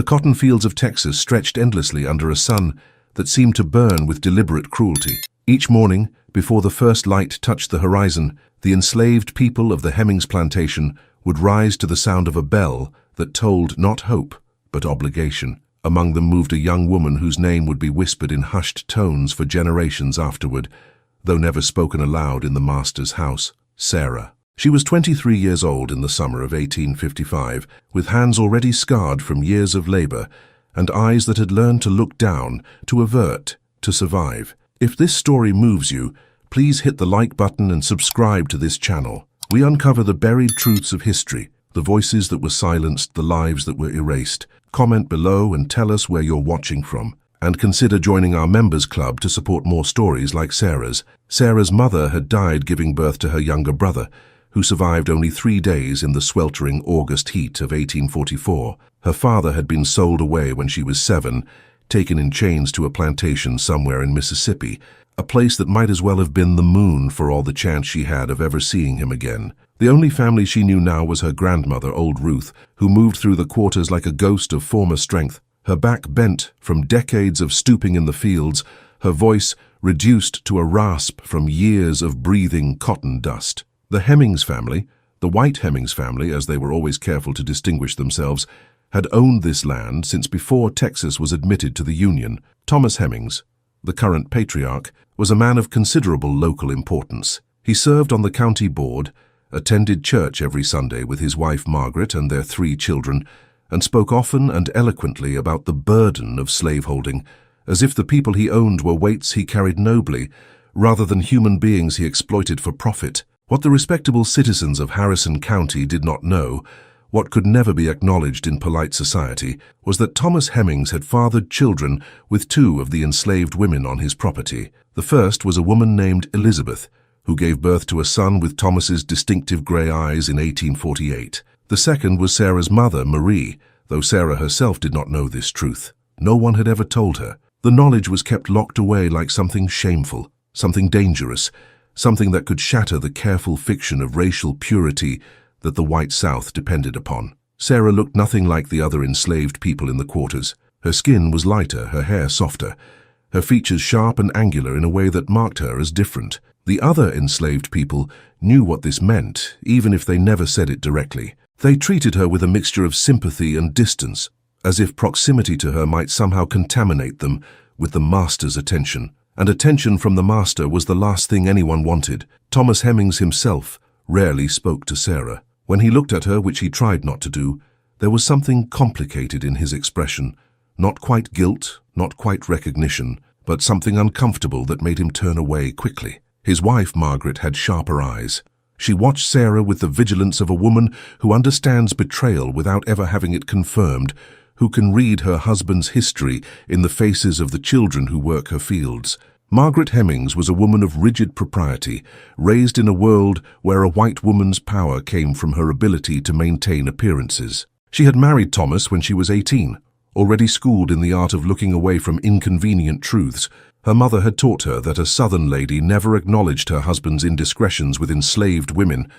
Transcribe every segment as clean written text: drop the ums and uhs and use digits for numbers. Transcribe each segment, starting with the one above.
The cotton fields of Texas stretched endlessly under a sun that seemed to burn with deliberate cruelty. Each morning, before the first light touched the horizon, the enslaved people of the Hemmings plantation would rise to the sound of a bell that told not hope, but obligation. Among them moved a young woman whose name would be whispered in hushed tones for generations afterward, though never spoken aloud in the master's house: Sarah. She was 23 years old in the summer of 1855, with hands already scarred from years of labor, and eyes that had learned to look down, to avert, to survive. If this story moves you, please hit the like button and subscribe to this channel. We uncover the buried truths of history, the voices that were silenced, the lives that were erased. Comment below and tell us where you're watching from. And consider joining our members club to support more stories like Sarah's. Sarah's mother had died giving birth to her younger brother, who survived only 3 days in the sweltering August heat of 1844. Her father had been sold away when she was 7, taken in chains to a plantation somewhere in Mississippi, a place that might as well have been the moon for all the chance she had of ever seeing him again. The only family she knew now was her grandmother, old Ruth, who moved through the quarters like a ghost of former strength, her back bent from decades of stooping in the fields, her voice reduced to a rasp from years of breathing cotton dust. The Hemmings family, the white Hemmings family, as they were always careful to distinguish themselves, had owned this land since before Texas was admitted to the Union. Thomas Hemmings, the current patriarch, was a man of considerable local importance. He served on the county board, attended church every Sunday with his wife Margaret and their 3 children, and spoke often and eloquently about the burden of slaveholding, as if the people he owned were weights he carried nobly, rather than human beings he exploited for profit. What the respectable citizens of Harrison County did not know, what could never be acknowledged in polite society, was that Thomas Hemmings had fathered children with 2 of the enslaved women on his property. The first was a woman named Elizabeth, who gave birth to a son with Thomas's distinctive grey eyes in 1848. The second was Sarah's mother, Marie, though Sarah herself did not know this truth. No one had ever told her. The knowledge was kept locked away like something shameful, something dangerous, something that could shatter the careful fiction of racial purity that the white South depended upon. Sarah looked nothing like the other enslaved people in the quarters. Her skin was lighter, her hair softer, her features sharp and angular in a way that marked her as different. The other enslaved people knew what this meant, even if they never said it directly. They treated her with a mixture of sympathy and distance, as if proximity to her might somehow contaminate them with the master's attention. And attention from the master was the last thing anyone wanted. Thomas Hemmings himself rarely spoke to Sarah. When he looked at her, which he tried not to do, there was something complicated in his expression. Not quite guilt, not quite recognition, but something uncomfortable that made him turn away quickly. His wife, Margaret, had sharper eyes. She watched Sarah with the vigilance of a woman who understands betrayal without ever having it confirmed, who can read her husband's history in the faces of the children who work her fields. Margaret Hemmings was a woman of rigid propriety, raised in a world where a white woman's power came from her ability to maintain appearances. She had married Thomas when she was 18, already schooled in the art of looking away from inconvenient truths. Her mother had taught her that a Southern lady never acknowledged her husband's indiscretions with enslaved women,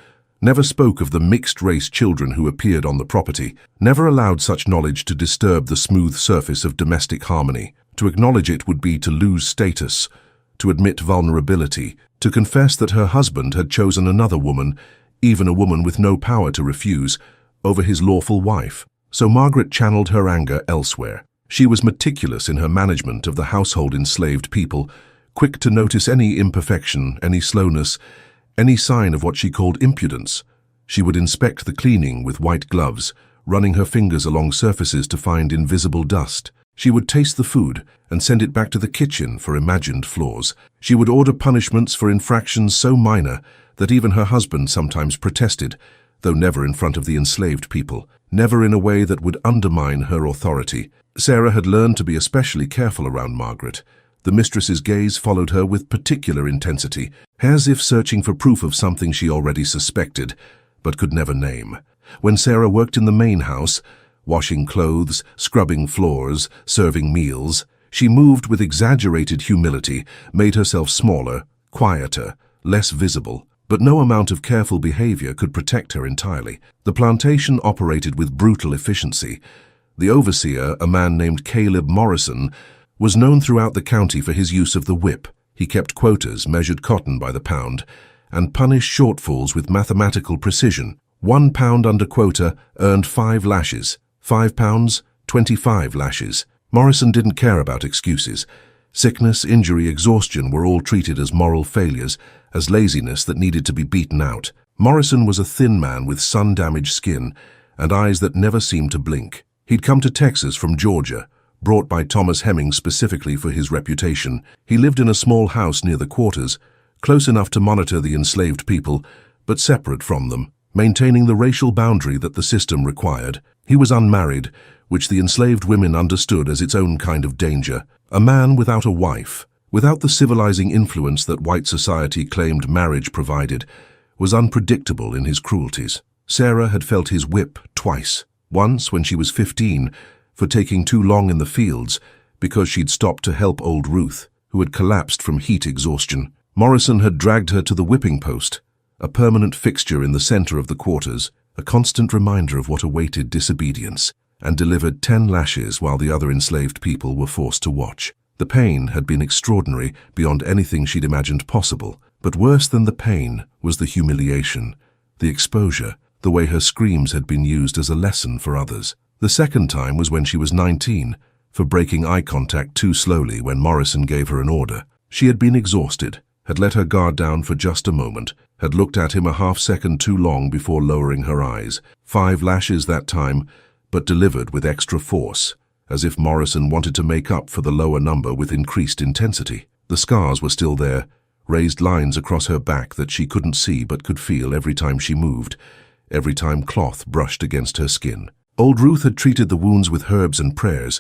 never spoke of the mixed-race children who appeared on the property, never allowed such knowledge to disturb the smooth surface of domestic harmony. To acknowledge it would be to lose status, to admit vulnerability, to confess that her husband had chosen another woman, even a woman with no power to refuse, over his lawful wife. So Margaret channeled her anger elsewhere. She was meticulous in her management of the household enslaved people, quick to notice any imperfection, any slowness, any sign of what she called impudence. She would inspect the cleaning with white gloves, running her fingers along surfaces to find invisible dust. She would taste the food and send it back to the kitchen for imagined flaws. She would order punishments for infractions so minor that even her husband sometimes protested, though never in front of the enslaved people, never in a way that would undermine her authority. Sarah had learned to be especially careful around Margaret. The mistress's gaze followed her with particular intensity, as if searching for proof of something she already suspected, but could never name. When Sarah worked in the main house, washing clothes, scrubbing floors, serving meals, she moved with exaggerated humility, made herself smaller, quieter, less visible. But no amount of careful behavior could protect her entirely. The plantation operated with brutal efficiency. The overseer, a man named Caleb Morrison, was known throughout the county for his use of the whip. He kept quotas, measured cotton by the pound, and punished shortfalls with mathematical precision. 1 pound under quota earned 5 lashes. 5 pounds, 25 lashes. Morrison didn't care about excuses. Sickness, injury, exhaustion were all treated as moral failures, as laziness that needed to be beaten out. Morrison was a thin man with sun-damaged skin and eyes that never seemed to blink. He'd come to Texas from Georgia, brought by Thomas Hemings specifically for his reputation. He lived in a small house near the quarters, close enough to monitor the enslaved people, but separate from them, maintaining the racial boundary that the system required. He was unmarried, which the enslaved women understood as its own kind of danger. A man without a wife, without the civilizing influence that white society claimed marriage provided, was unpredictable in his cruelties. Sarah had felt his whip twice. Once when she was 15, for taking too long in the fields because she'd stopped to help old Ruth, who had collapsed from heat exhaustion. Morrison had dragged her to the whipping post, a permanent fixture in the center of the quarters, a constant reminder of what awaited disobedience, and delivered 10 lashes while the other enslaved people were forced to watch. The pain had been extraordinary beyond anything she'd imagined possible, but worse than the pain was the humiliation, the exposure, the way her screams had been used as a lesson for others. The second time was when she was 19, for breaking eye contact too slowly when Morrison gave her an order. She had been exhausted, had let her guard down for just a moment, had looked at him a half-second too long before lowering her eyes. 5 lashes that time, but delivered with extra force, as if Morrison wanted to make up for the lower number with increased intensity. The scars were still there, raised lines across her back that she couldn't see but could feel every time she moved, every time cloth brushed against her skin. Old Ruth had treated the wounds with herbs and prayers,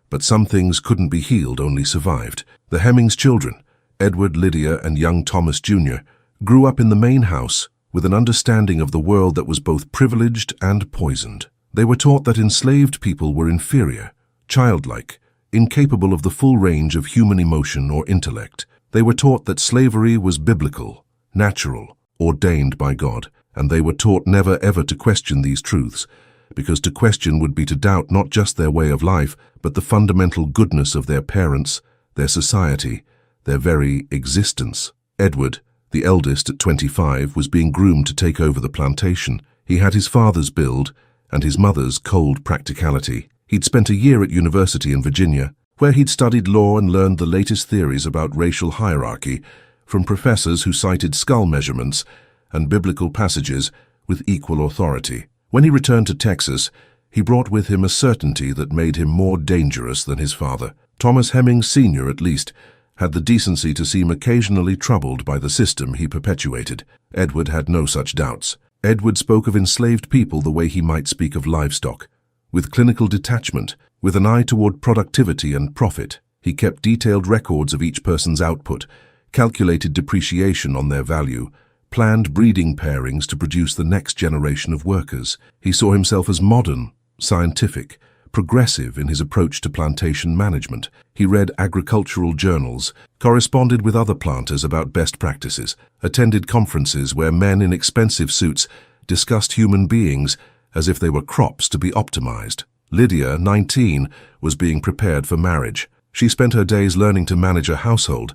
but some things couldn't be healed, only survived. The Hemings children, Edward, Lydia, and young Thomas Jr., grew up in the main house with an understanding of the world that was both privileged and poisoned. They were taught that enslaved people were inferior, childlike, incapable of the full range of human emotion or intellect. They were taught that slavery was biblical, natural, ordained by God, and they were taught never ever to question these truths, because to question would be to doubt not just their way of life, but the fundamental goodness of their parents, their society, their very existence. Edward, the eldest at 25, was being groomed to take over the plantation. He had his father's build and his mother's cold practicality. He'd spent a year at university in Virginia, where he'd studied law and learned the latest theories about racial hierarchy from professors who cited skull measurements and biblical passages with equal authority. When he returned to Texas, he brought with him a certainty that made him more dangerous than his father. Thomas Hemings Sr., at least, had the decency to seem occasionally troubled by the system he perpetuated. Edward had no such doubts. Edward spoke of enslaved people the way he might speak of livestock, with clinical detachment, with an eye toward productivity and profit. He kept detailed records of each person's output, calculated depreciation on their value, planned breeding pairings to produce the next generation of workers. He saw himself as modern, scientific, progressive in his approach to plantation management. He read agricultural journals, corresponded with other planters about best practices, attended conferences where men in expensive suits discussed human beings as if they were crops to be optimized. Lydia, 19, was being prepared for marriage. She spent her days learning to manage a household,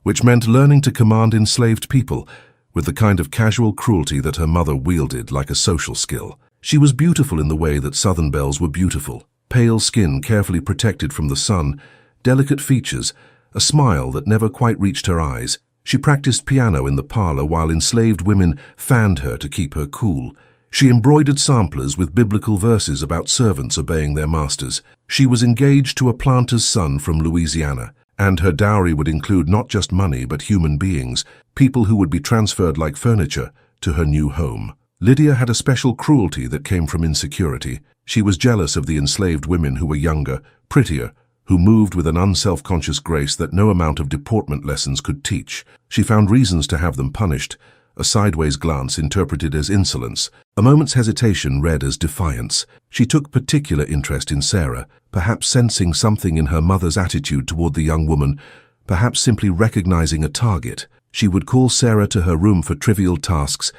which meant learning to command enslaved people with the kind of casual cruelty that her mother wielded like a social skill. She was beautiful in the way that Southern belles were beautiful. Pale skin carefully protected from the sun, delicate features, a smile that never quite reached her eyes. She practiced piano in the parlor while enslaved women fanned her to keep her cool. She embroidered samplers with biblical verses about servants obeying their masters. She was engaged to a planter's son from Louisiana, and her dowry would include not just money but human beings, people who would be transferred like furniture to her new home. Lydia had a special cruelty that came from insecurity. She was jealous of the enslaved women who were younger, prettier, who moved with an unself-conscious grace that no amount of deportment lessons could teach. She found reasons to have them punished, a sideways glance interpreted as insolence, a moment's hesitation read as defiance. She took particular interest in Sarah, perhaps sensing something in her mother's attitude toward the young woman, perhaps simply recognizing a target. She would call Sarah to her room for trivial tasks,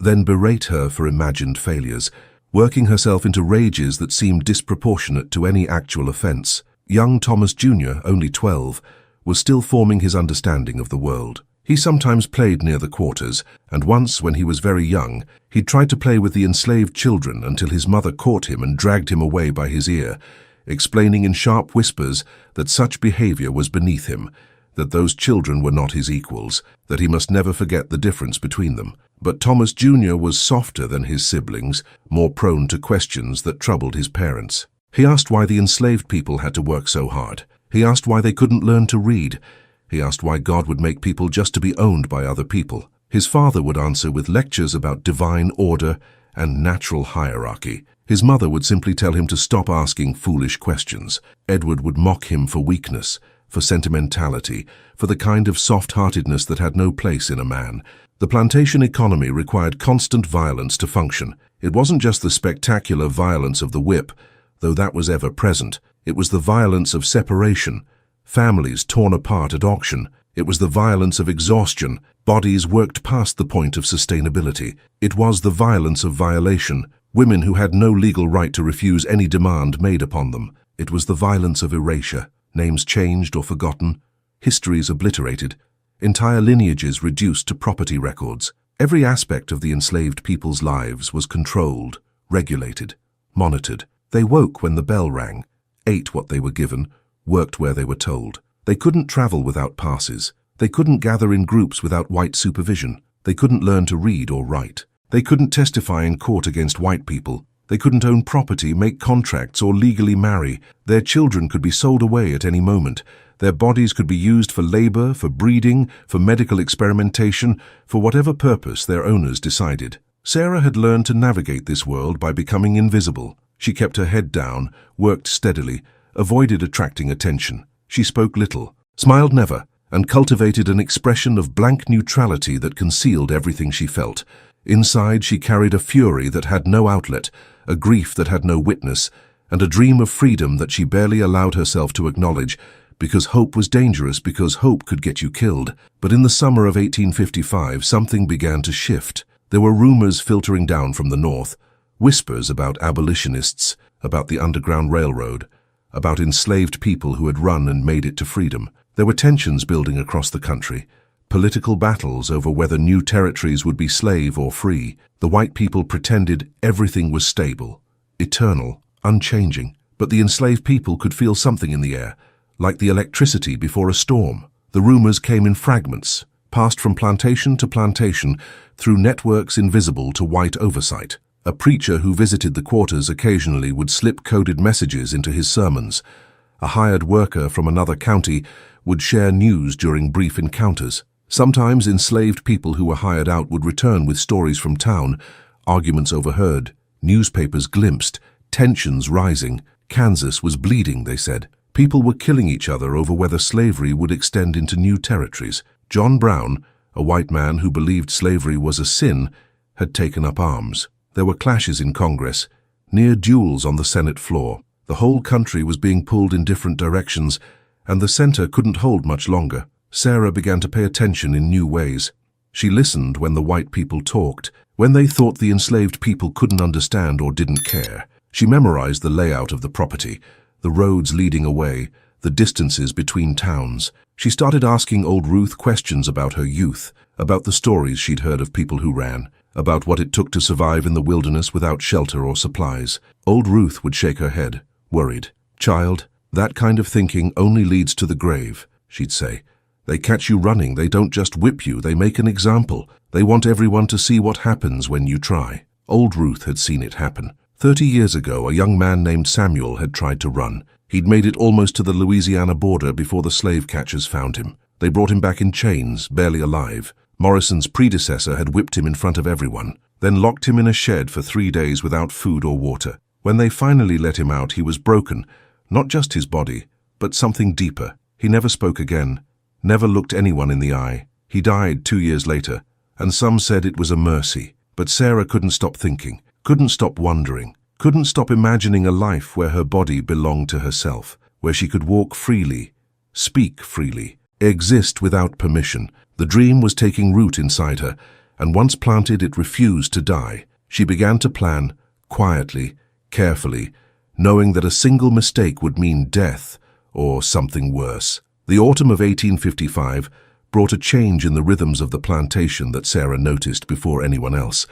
then berate her for imagined failures. working herself into rages that seemed disproportionate to any actual offense. Young Thomas Jr., only 12, was still forming his understanding of the world. He sometimes played near the quarters, and once, when he was very young, he tried to play with the enslaved children until his mother caught him and dragged him away by his ear, explaining in sharp whispers that such behavior was beneath him, that those children were not his equals, that he must never forget the difference between them. But Thomas Jr. was softer than his siblings, more prone to questions that troubled his parents. He asked why the enslaved people had to work so hard. He asked why they couldn't learn to read. He asked why God would make people just to be owned by other people. His father would answer with lectures about divine order and natural hierarchy. His mother would simply tell him to stop asking foolish questions. Edward would mock him for weakness, for sentimentality, for the kind of soft-heartedness that had no place in a man. The plantation economy required constant violence to function. It wasn't just the spectacular violence of the whip, though that was ever present. It was the violence of separation, families torn apart at auction. It was the violence of exhaustion, bodies worked past the point of sustainability. It was the violence of violation, women who had no legal right to refuse any demand made upon them. It was the violence of erasure, names changed or forgotten, histories obliterated, entire lineages reduced to property records. Every aspect of the enslaved people's lives was controlled, regulated, monitored. They woke when the bell rang, ate what they were given, worked where they were told. They couldn't travel without passes. They couldn't gather in groups without white supervision. They couldn't learn to read or write. They couldn't testify in court against white people. They couldn't own property, make contracts, or legally marry. Their children could be sold away at any moment. Their bodies could be used for labor, for breeding, for medical experimentation, for whatever purpose their owners decided. Sarah had learned to navigate this world by becoming invisible. She kept her head down, worked steadily, avoided attracting attention. She spoke little, smiled never, and cultivated an expression of blank neutrality that concealed everything she felt. Inside, she carried a fury that had no outlet, a grief that had no witness, and a dream of freedom that she barely allowed herself to acknowledge, because hope was dangerous, because hope could get you killed. But in the summer of 1855, something began to shift. There were rumors filtering down from the north, whispers about abolitionists, about the Underground Railroad, about enslaved people who had run and made it to freedom. There were tensions building across the country, political battles over whether new territories would be slave or free. The white people pretended everything was stable, eternal, unchanging. But the enslaved people could feel something in the air, like the electricity before a storm. The rumors came in fragments, passed from plantation to plantation through networks invisible to white oversight. A preacher who visited the quarters occasionally would slip coded messages into his sermons. A hired worker from another county would share news during brief encounters. Sometimes enslaved people who were hired out would return with stories from town, arguments overheard, newspapers glimpsed, tensions rising. Kansas was bleeding, they said. People were killing each other over whether slavery would extend into new territories. John Brown, a white man who believed slavery was a sin, had taken up arms. There were clashes in Congress, near duels on the Senate floor. The whole country was being pulled in different directions, and the center couldn't hold much longer. Sarah began to pay attention in new ways. She listened when the white people talked, when they thought the enslaved people couldn't understand or didn't care. She memorized the layout of the property, the roads leading away, the distances between towns. She started asking old Ruth questions about her youth, about the stories she'd heard of people who ran, about what it took to survive in the wilderness without shelter or supplies. Old Ruth would shake her head, worried. "Child, that kind of thinking only leads to the grave," she'd say. "They catch you running, they don't just whip you, they make an example. They want everyone to see what happens when you try." Old Ruth had seen it happen. 30 years ago, a young man named Samuel had tried to run. He'd made it almost to the Louisiana border before the slave catchers found him. They brought him back in chains, barely alive. Morrison's predecessor had whipped him in front of everyone, then locked him in a shed for 3 days without food or water. When they finally let him out, he was broken, not just his body, but something deeper. He never spoke again, never looked anyone in the eye. He died 2 years later, and some said it was a mercy. But Sarah couldn't stop thinking, couldn't stop wondering, couldn't stop imagining a life where her body belonged to herself, where she could walk freely, speak freely, exist without permission. The dream was taking root inside her, and once planted, it refused to die. She began to plan, quietly, carefully, knowing that a single mistake would mean death or something worse. The autumn of 1855 brought a change in the rhythms of the plantation that Sarah noticed before anyone else.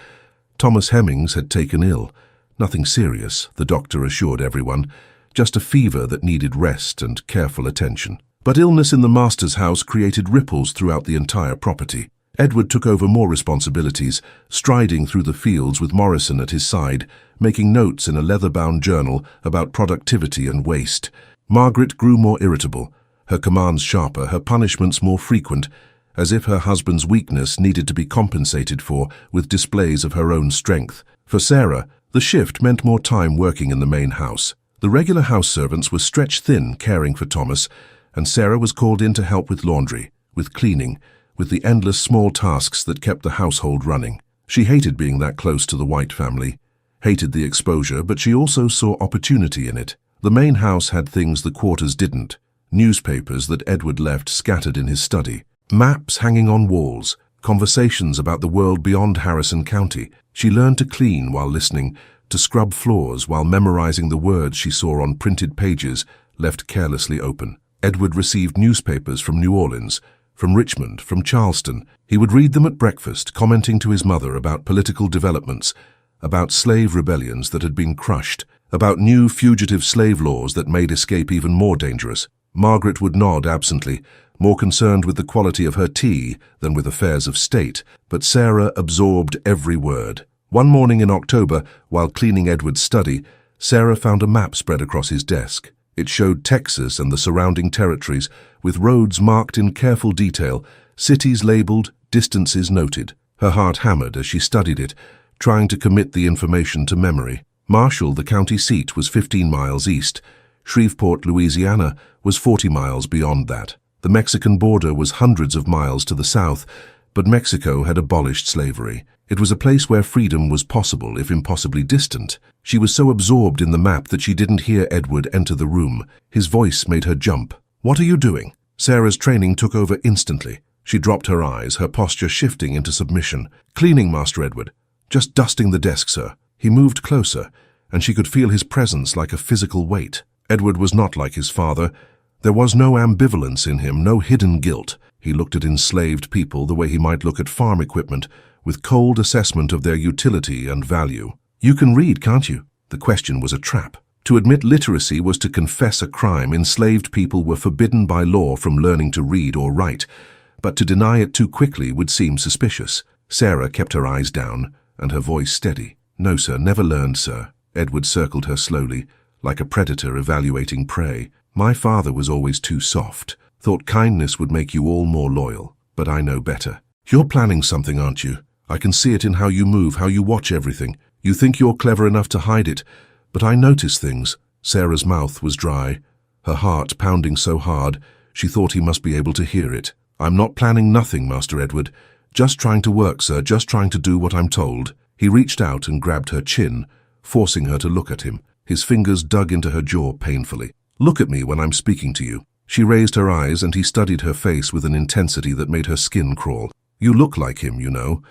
Thomas Hemmings had taken ill. Nothing serious, the doctor assured everyone, just a fever that needed rest and careful attention. But illness in the master's house created ripples throughout the entire property. Edward took over more responsibilities, striding through the fields with Morrison at his side, making notes in a leather-bound journal about productivity and waste. Margaret grew more irritable, her commands sharper, her punishments more frequent, as if her husband's weakness needed to be compensated for with displays of her own strength. For Sarah, the shift meant more time working in the main house. The regular house servants were stretched thin caring for Thomas, and Sarah was called in to help with laundry, with cleaning, with the endless small tasks that kept the household running. She hated being that close to the White family, hated the exposure, but she also saw opportunity in it. The main house had things the quarters didn't. Newspapers that Edward left scattered in his study, maps hanging on walls, conversations about the world beyond Harrison County. She learned to clean while listening, to scrub floors while memorizing the words she saw on printed pages left carelessly open. Edward received newspapers from New Orleans, from Richmond, from Charleston. He would read them at breakfast, commenting to his mother about political developments, about slave rebellions that had been crushed, about new fugitive slave laws that made escape even more dangerous. Margaret would nod absently, more concerned with the quality of her tea than with affairs of state, but Sarah absorbed every word. One morning in October, while cleaning Edward's study, Sarah found a map spread across his desk. It showed Texas and the surrounding territories, with roads marked in careful detail, cities labeled, distances noted. Her heart hammered as she studied it, trying to commit the information to memory. Marshall, the county seat, was 15 miles east. Shreveport, Louisiana, was 40 miles beyond that. The Mexican border was hundreds of miles to the south, but Mexico had abolished slavery. It was a place where freedom was possible, if impossibly distant. She was so absorbed in the map that she didn't hear Edward enter the room. His voice made her jump. "What are you doing?" Sarah's training took over instantly. She dropped her eyes, her posture shifting into submission. "Cleaning, Master Edward. Just dusting the desk, sir." He moved closer, and she could feel his presence like a physical weight. Edward was not like his father. There was no ambivalence in him, no hidden guilt. He looked at enslaved people the way he might look at farm equipment, with cold assessment of their utility and value. "You can read, can't you?" The question was a trap. To admit literacy was to confess a crime. Enslaved people were forbidden by law from learning to read or write, but to deny it too quickly would seem suspicious. Sarah kept her eyes down and her voice steady. "No, sir, never learned, sir." Edward circled her slowly, like a predator evaluating prey. "My father was always too soft. Thought kindness would make you all more loyal, but I know better. You're planning something, aren't you? I can see it in how you move, how you watch everything. You think you're clever enough to hide it, but I notice things." Sarah's mouth was dry, her heart pounding so hard she thought he must be able to hear it. "I'm not planning nothing, Master Edward. Just trying to work, sir, just trying to do what I'm told." He reached out and grabbed her chin, forcing her to look at him. His fingers dug into her jaw painfully. "Look at me when I'm speaking to you." She raised her eyes and he studied her face with an intensity that made her skin crawl. "You look like him, you know.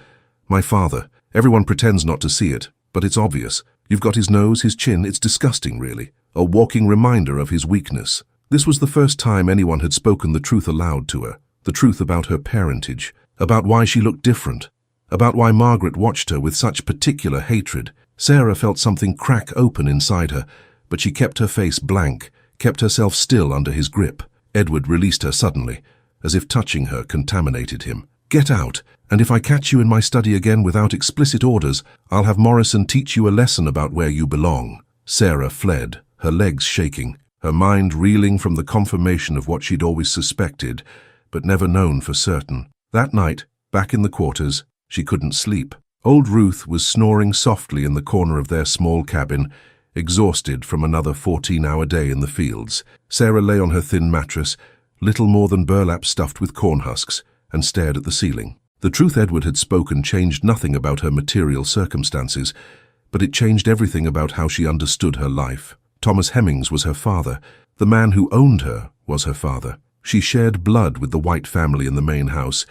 My father. Everyone pretends not to see it, but it's obvious. You've got his nose, his chin. It's disgusting, really. A walking reminder of his weakness." This was the first time anyone had spoken the truth aloud to her. The truth about her parentage, about why she looked different, about why Margaret watched her with such particular hatred. Sarah felt something crack open inside her, but she kept her face blank, kept herself still under his grip. Edward released her suddenly, as if touching her contaminated him. "Get out, and if I catch you in my study again without explicit orders, I'll have Morrison teach you a lesson about where you belong." Sarah fled, her legs shaking, her mind reeling from the confirmation of what she'd always suspected, but never known for certain. That night, back in the quarters, she couldn't sleep. Old Ruth was snoring softly in the corner of their small cabin, exhausted from another 14-hour day in the fields. Sarah lay on her thin mattress, little more than burlap stuffed with corn husks, and stared at the ceiling. The truth Edward had spoken changed nothing about her material circumstances, but it changed everything about how she understood her life. Thomas Hemmings was her father. The man who owned her was her father. She shared blood with the White family in the main house,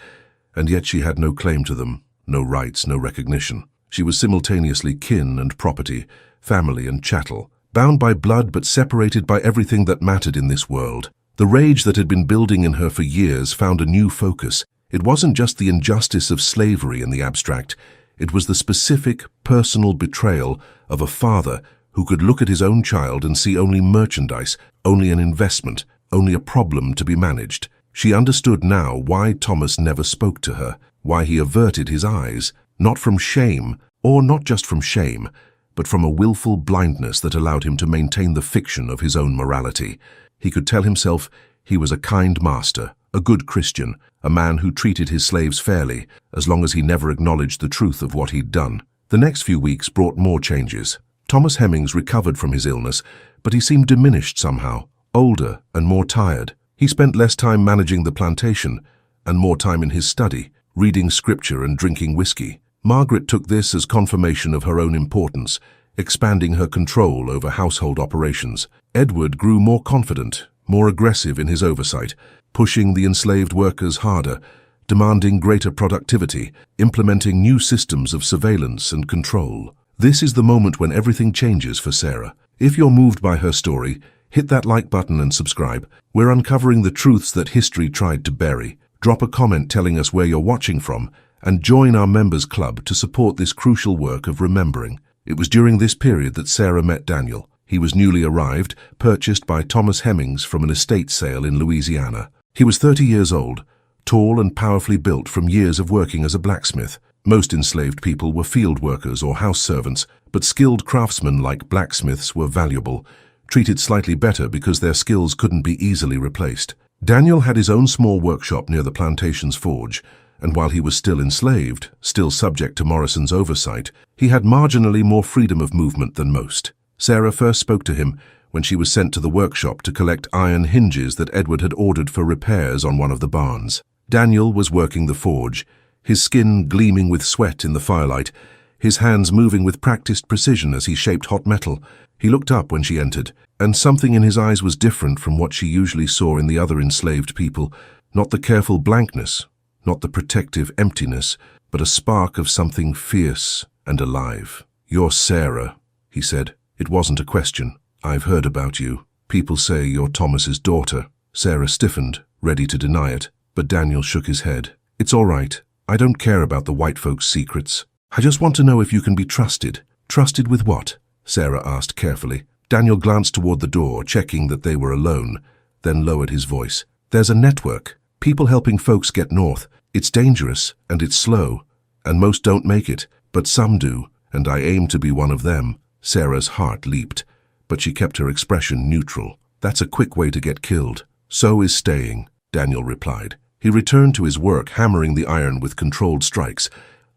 and yet she had no claim to them, no rights, no recognition. She was simultaneously kin and property, family and chattel, bound by blood but separated by everything that mattered in this world. The rage that had been building in her for years found a new focus. It wasn't just the injustice of slavery in the abstract. It was the specific, personal betrayal of a father who could look at his own child and see only merchandise, only an investment, only a problem to be managed. She understood now why Thomas never spoke to her, why he averted his eyes, not from shame, or not just from shame, but from a willful blindness that allowed him to maintain the fiction of his own morality. He could tell himself he was a kind master, a good Christian, a man who treated his slaves fairly, as long as he never acknowledged the truth of what he'd done. The next few weeks brought more changes. Thomas Hemmings recovered from his illness, but he seemed diminished somehow, older and more tired. He spent less time managing the plantation and more time in his study, reading scripture and drinking whiskey. Margaret took this as confirmation of her own importance, expanding her control over household operations. Edward grew more confident, more aggressive in his oversight, pushing the enslaved workers harder, demanding greater productivity, implementing new systems of surveillance and control. This is the moment when everything changes for Sarah. If you're moved by her story, hit that like button and subscribe. We're uncovering the truths that history tried to bury. Drop a comment telling us where you're watching from, and join our members club to support this crucial work of remembering. It was during this period that Sarah met Daniel. He was newly arrived, purchased by Thomas Hemmings from an estate sale in Louisiana. He was 30 years old, tall and powerfully built from years of working as a blacksmith. Most enslaved people were field workers or house servants, but skilled craftsmen like blacksmiths were valuable, treated slightly better because their skills couldn't be easily replaced. Daniel had his own small workshop near the plantation's forge, and while he was still enslaved, still subject to Morrison's oversight, he had marginally more freedom of movement than most. Sarah first spoke to him when she was sent to the workshop to collect iron hinges that Edward had ordered for repairs on one of the barns. Daniel was working the forge, his skin gleaming with sweat in the firelight, his hands moving with practiced precision as he shaped hot metal. He looked up when she entered, and something in his eyes was different from what she usually saw in the other enslaved people. Not the careful blankness, not the protective emptiness, but a spark of something fierce and alive. "You're Sarah," he said. It wasn't a question. "I've heard about you. People say you're Thomas's daughter." Sarah stiffened, ready to deny it, but Daniel shook his head. "It's all right. I don't care about the white folks' secrets. I just want to know if you can be trusted." "Trusted with what?" Sarah asked carefully. Daniel glanced toward the door, checking that they were alone, then lowered his voice. "There's a network. People helping folks get north. It's dangerous, and it's slow, and most don't make it, but some do, and I aim to be one of them." Sarah's heart leaped, but she kept her expression neutral. "That's a quick way to get killed." "So is staying," Daniel replied. He returned to his work, hammering the iron with controlled strikes.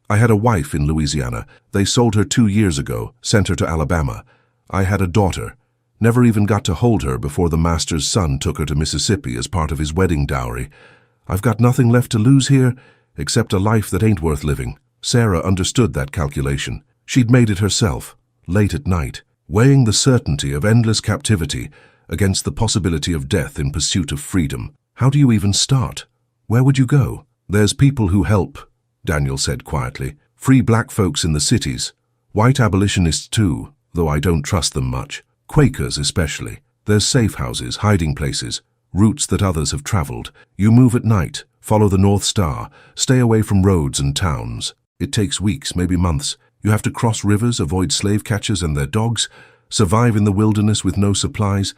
"I had a wife in Louisiana. They sold her 2 years ago, sent her to Alabama. I had a daughter. Never even got to hold her before the master's son took her to Mississippi as part of his wedding dowry. I've got nothing left to lose here, except a life that ain't worth living." Sarah understood that calculation. She'd made it herself, late at night, weighing the certainty of endless captivity against the possibility of death in pursuit of freedom. "How do you even start? Where would you go?" "There's people who help," Daniel said quietly. "Free black folks in the cities. White abolitionists too, though I don't trust them much. Quakers especially. There's safe houses, hiding places, routes that others have traveled. You move at night, follow the North Star, stay away from roads and towns. It takes weeks, maybe months. You have to cross rivers, avoid slave catchers and their dogs, survive in the wilderness with no supplies.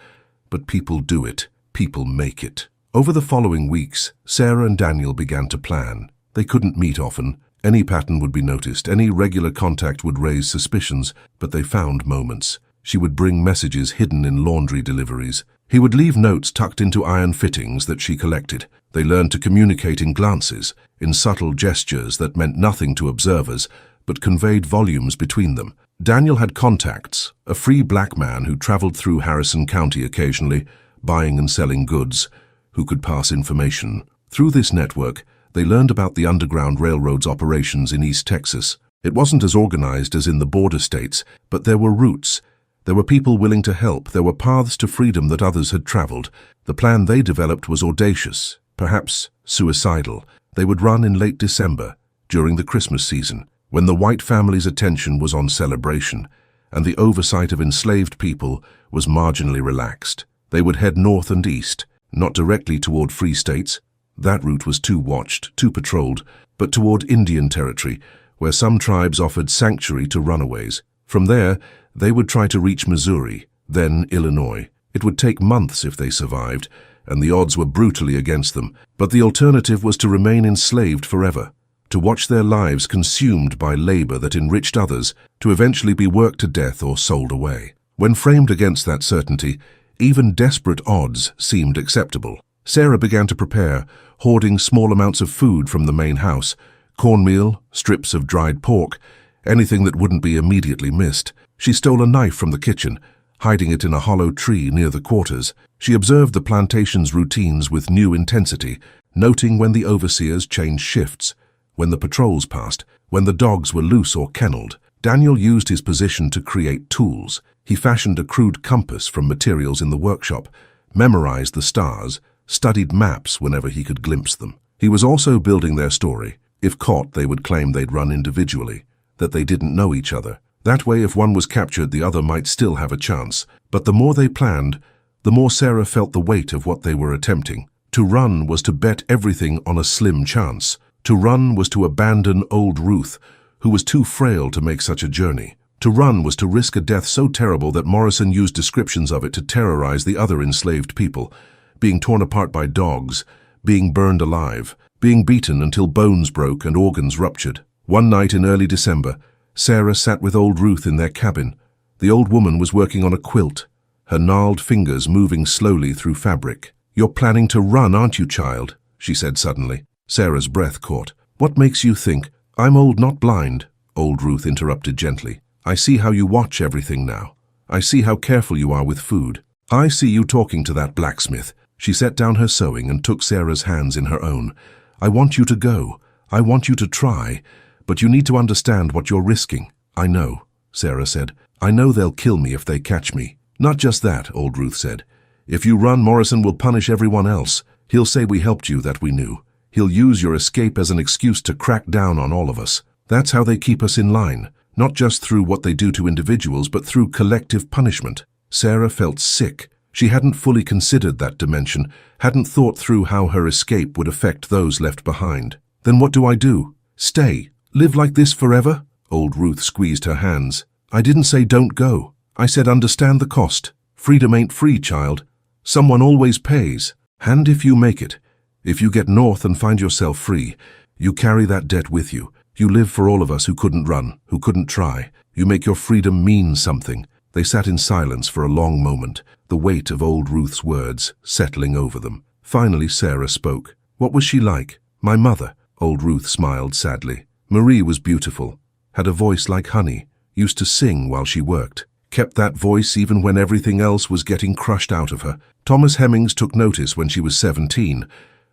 But people do it. People make it." Over the following weeks, Sarah and Daniel began to plan. They couldn't meet often. Any pattern would be noticed. Any regular contact would raise suspicions, but they found moments. She would bring messages hidden in laundry deliveries. He would leave notes tucked into iron fittings that she collected. They learned to communicate in glances, in subtle gestures that meant nothing to observers, but conveyed volumes between them. Daniel had contacts, a free black man who traveled through Harrison County occasionally, buying and selling goods, who could pass information. Through this network, they learned about the Underground Railroad's operations in East Texas. It wasn't as organized as in the border states, but there were routes. There were people willing to help. There were paths to freedom that others had traveled. The plan they developed was audacious, perhaps suicidal. They would run in late December, during the Christmas season, when the white family's attention was on celebration, and the oversight of enslaved people was marginally relaxed. They would head north and east, not directly toward free states. That route was too watched, too patrolled, but toward Indian territory, where some tribes offered sanctuary to runaways. From there, they would try to reach Missouri, then Illinois. It would take months if they survived, and the odds were brutally against them. But the alternative was to remain enslaved forever, to watch their lives consumed by labor that enriched others, to eventually be worked to death or sold away. When framed against that certainty, even desperate odds seemed acceptable. Sarah began to prepare, hoarding small amounts of food from the main house, cornmeal, strips of dried pork, anything that wouldn't be immediately missed. She stole a knife from the kitchen, hiding it in a hollow tree near the quarters. She observed the plantation's routines with new intensity, noting when the overseers changed shifts, when the patrols passed, when the dogs were loose or kenneled. Daniel used his position to create tools. He fashioned a crude compass from materials in the workshop, memorized the stars, studied maps whenever he could glimpse them. He was also building their story. If caught, they would claim they'd run individually, that they didn't know each other. That way, if one was captured, the other might still have a chance. But the more they planned, the more Sarah felt the weight of what they were attempting. To run was to bet everything on a slim chance. To run was to abandon old Ruth, who was too frail to make such a journey. To run was to risk a death so terrible that Morrison used descriptions of it to terrorize the other enslaved people, being torn apart by dogs, being burned alive, being beaten until bones broke and organs ruptured. One night in early December, Sarah sat with old Ruth in their cabin. The old woman was working on a quilt, her gnarled fingers moving slowly through fabric. "You're planning to run, aren't you, child?" she said suddenly. Sarah's breath caught. "What makes you think?" "I'm old, not blind," old Ruth interrupted gently. "I see how you watch everything now. I see how careful you are with food. I see you talking to that blacksmith." She set down her sewing and took Sarah's hands in her own. "I want you to go. I want you to try. But you need to understand what you're risking." "I know," Sarah said. "I know they'll kill me if they catch me." "Not just that," old Ruth said. "If you run, Morrison will punish everyone else. He'll say we helped you, that we knew. He'll use your escape as an excuse to crack down on all of us. That's how they keep us in line, not just through what they do to individuals, but through collective punishment." Sarah felt sick. She hadn't fully considered that dimension, hadn't thought through how her escape would affect those left behind. "Then what do I do? Stay? Live like this forever?" Old Ruth squeezed her hands. "I didn't say don't go. I said understand the cost. Freedom ain't free, child. Someone always pays. And if you make it, if you get north and find yourself free, you carry that debt with you. You live for all of us who couldn't run, who couldn't try. You make your freedom mean something." They sat in silence for a long moment, the weight of old Ruth's words settling over them. Finally, Sarah spoke. "What was she like?" "My mother," old Ruth smiled sadly. "Marie was beautiful, had a voice like honey, used to sing while she worked, kept that voice even when everything else was getting crushed out of her. Thomas Hemmings took notice when she was 17.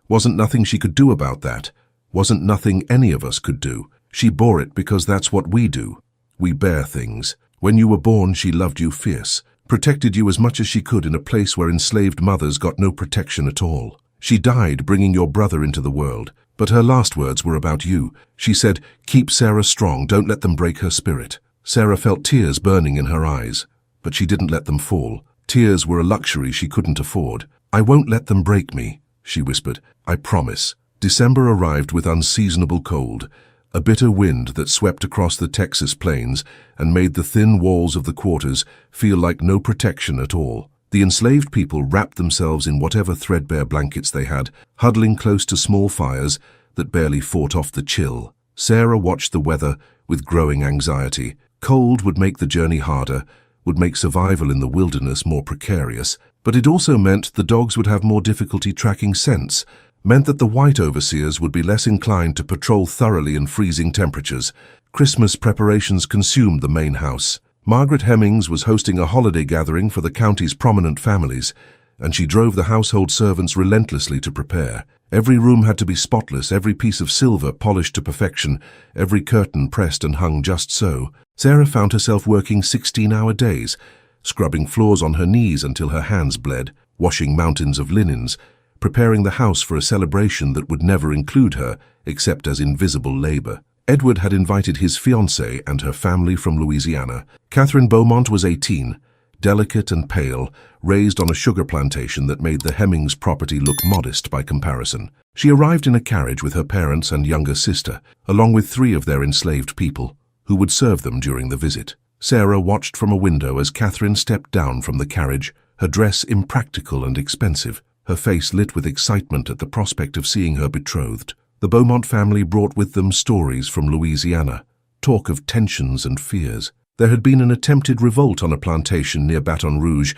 Wasn't nothing she could do about that. Wasn't nothing any of us could do. She bore it because that's what we do. We bear things. When you were born, she loved you fierce, protected you as much as she could in a place where enslaved mothers got no protection at all. She died bringing your brother into the world, but her last words were about you. She said, 'Keep Sarah strong, don't let them break her spirit.'" Sarah felt tears burning in her eyes, but she didn't let them fall. Tears were a luxury she couldn't afford. "I won't let them break me," she whispered. "I promise." December arrived with unseasonable cold, a bitter wind that swept across the Texas plains and made the thin walls of the quarters feel like no protection at all. The enslaved people wrapped themselves in whatever threadbare blankets they had, huddling close to small fires that barely fought off the chill. Sarah watched the weather with growing anxiety. Cold would make the journey harder, would make survival in the wilderness more precarious, but it also meant the dogs would have more difficulty tracking scents, meant that the white overseers would be less inclined to patrol thoroughly in freezing temperatures. Christmas preparations consumed the main house. Margaret Hemmings was hosting a holiday gathering for the county's prominent families, and she drove the household servants relentlessly to prepare. Every room had to be spotless, every piece of silver polished to perfection, every curtain pressed and hung just so. Sarah found herself working 16-hour days, scrubbing floors on her knees until her hands bled, washing mountains of linens, preparing the house for a celebration that would never include her except as invisible labor. Edward had invited his fiancée and her family from Louisiana. Catherine Beaumont was 18, delicate and pale, raised on a sugar plantation that made the Hemmings property look modest by comparison. She arrived in a carriage with her parents and younger sister, along with 3 of their enslaved people, who would serve them during the visit. Sarah watched from a window as Catherine stepped down from the carriage, her dress impractical and expensive, her face lit with excitement at the prospect of seeing her betrothed. The Beaumont family brought with them stories from Louisiana, talk of tensions and fears. There had been an attempted revolt on a plantation near Baton Rouge,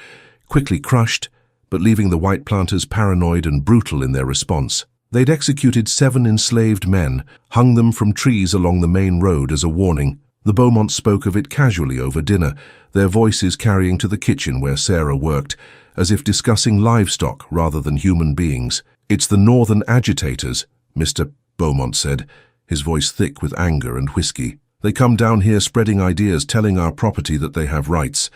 quickly crushed, but leaving the white planters paranoid and brutal in their response. They'd executed 7 enslaved men, hung them from trees along the main road as a warning. The Beaumonts spoke of it casually over dinner, their voices carrying to the kitchen where Sarah worked, as if discussing livestock rather than human beings. "It's the northern agitators," Mr. Beaumont said, his voice thick with anger and whiskey. "They come down here spreading ideas, telling our property that they have rights.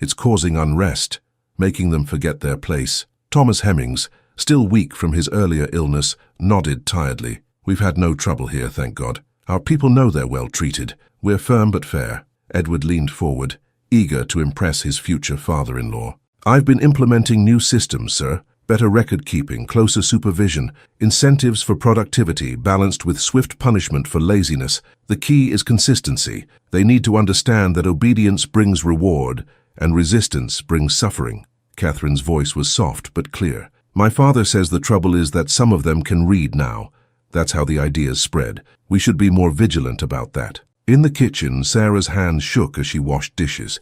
It's causing unrest, making them forget their place." Thomas Hemmings, still weak from his earlier illness, nodded tiredly. "We've had no trouble here, thank God. Our people know they're well treated. We're firm but fair." Edward leaned forward, eager to impress his future father-in-law. "I've been implementing new systems, sir. Better record-keeping, closer supervision, incentives for productivity balanced with swift punishment for laziness. The key is consistency. They need to understand that obedience brings reward and resistance brings suffering." Catherine's voice was soft but clear. "My father says the trouble is that some of them can read now. That's how the ideas spread. We should be more vigilant about that." In the kitchen, Sarah's hands shook as she washed dishes.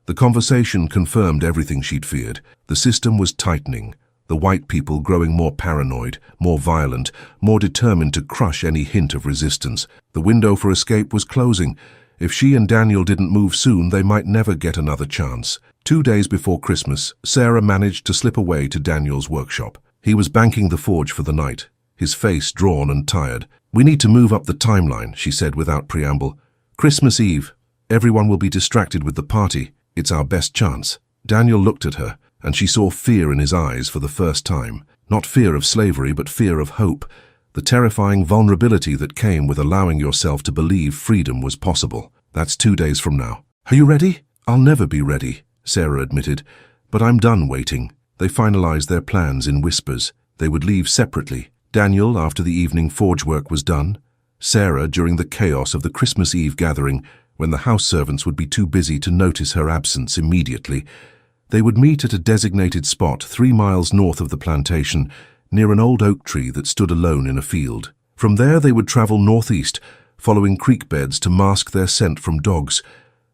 The conversation confirmed everything she'd feared. The system was tightening, the white people growing more paranoid, more violent, more determined to crush any hint of resistance. The window for escape was closing. If she and Daniel didn't move soon, they might never get another chance. 2 days before Christmas, Sarah managed to slip away to Daniel's workshop. He was banking the forge for the night, his face drawn and tired. "We need to move up the timeline," she said without preamble. "Christmas Eve. Everyone will be distracted with the party. It's our best chance." Daniel looked at her, and she saw fear in his eyes for the first time. Not fear of slavery, but fear of hope. The terrifying vulnerability that came with allowing yourself to believe freedom was possible. "That's 2 days from now." "Are you ready?" "I'll never be ready," Sarah admitted, "but I'm done waiting." They finalized their plans in whispers. They would leave separately. Daniel after the evening forge work was done. Sarah during the chaos of the Christmas Eve gathering, when the house servants would be too busy to notice her absence immediately. They would meet at a designated spot 3 miles north of the plantation, near an old oak tree that stood alone in a field. From there they would travel northeast, following creek beds to mask their scent from dogs,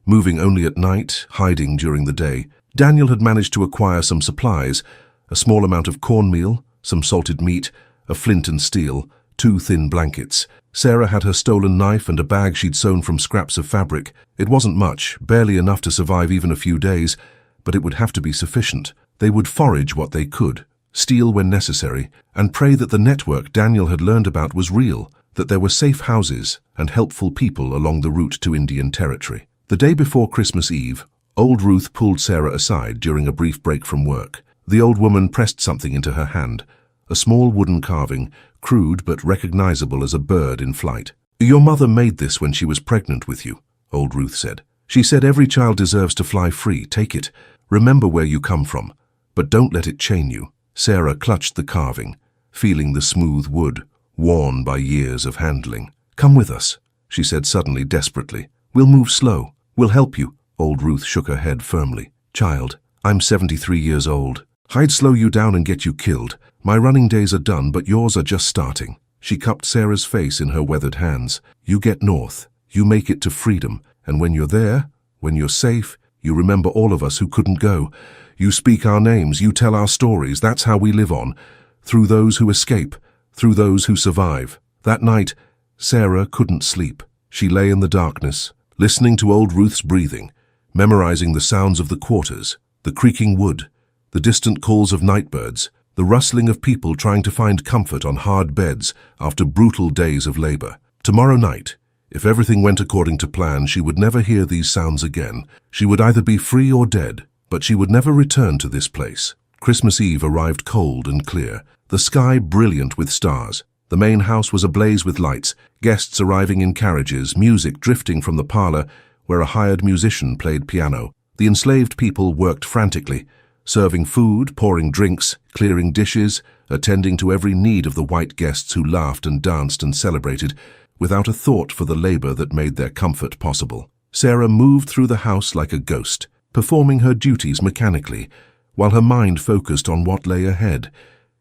moving only at night, hiding during the day. Daniel had managed to acquire some supplies, a small amount of cornmeal, some salted meat, a flint and steel, 2 thin blankets. Sarah had her stolen knife and a bag she'd sewn from scraps of fabric. It wasn't much, barely enough to survive even a few days, but it would have to be sufficient. They would forage what they could, steal when necessary, and pray that the network Daniel had learned about was real, that there were safe houses and helpful people along the route to Indian territory. The day before Christmas Eve, old Ruth pulled Sarah aside during a brief break from work. The old woman pressed something into her hand, a small wooden carving, crude but recognizable as a bird in flight. "Your mother made this when she was pregnant with you," old Ruth said. "She said every child deserves to fly free. Take it. Remember where you come from, but don't let it chain you." Sarah clutched the carving, feeling the smooth wood, worn by years of handling. "Come with us," she said suddenly, desperately. "We'll move slow. We'll help you." Old Ruth shook her head firmly. "Child, I'm 73 years old. I'd slow you down and get you killed. My running days are done, but yours are just starting." She cupped Sarah's face in her weathered hands. "You get north. You make it to freedom. And when you're there, when you're safe, you remember all of us who couldn't go. You speak our names. You tell our stories. That's how we live on. Through those who escape. Through those who survive." That night, Sarah couldn't sleep. She lay in the darkness, listening to old Ruth's breathing, memorizing the sounds of the quarters, the creaking wood, the distant calls of nightbirds, the rustling of people trying to find comfort on hard beds after brutal days of labor. Tomorrow night, if everything went according to plan, she would never hear these sounds again. She would either be free or dead, but she would never return to this place. Christmas Eve arrived cold and clear, the sky brilliant with stars. The main house was ablaze with lights, guests arriving in carriages, music drifting from the parlor where a hired musician played piano. The enslaved people worked frantically, serving food, pouring drinks, clearing dishes, attending to every need of the white guests who laughed and danced and celebrated, without a thought for the labor that made their comfort possible. Sarah moved through the house like a ghost, performing her duties mechanically, while her mind focused on what lay ahead.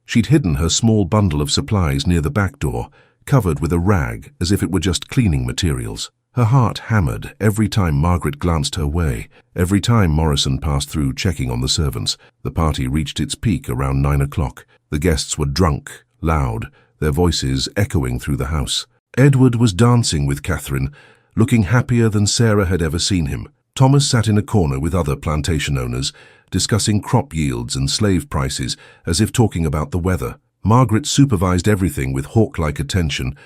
She'd hidden her small bundle of supplies near the back door, covered with a rag as if it were just cleaning materials. Her heart hammered every time Margaret glanced her way, every time Morrison passed through checking on the servants. The party reached its peak around 9 o'clock. The guests were drunk, loud, their voices echoing through the house. Edward was dancing with Catherine, looking happier than Sarah had ever seen him. Thomas sat in a corner with other plantation owners, discussing crop yields and slave prices as if talking about the weather. Margaret supervised everything with hawk-like attention,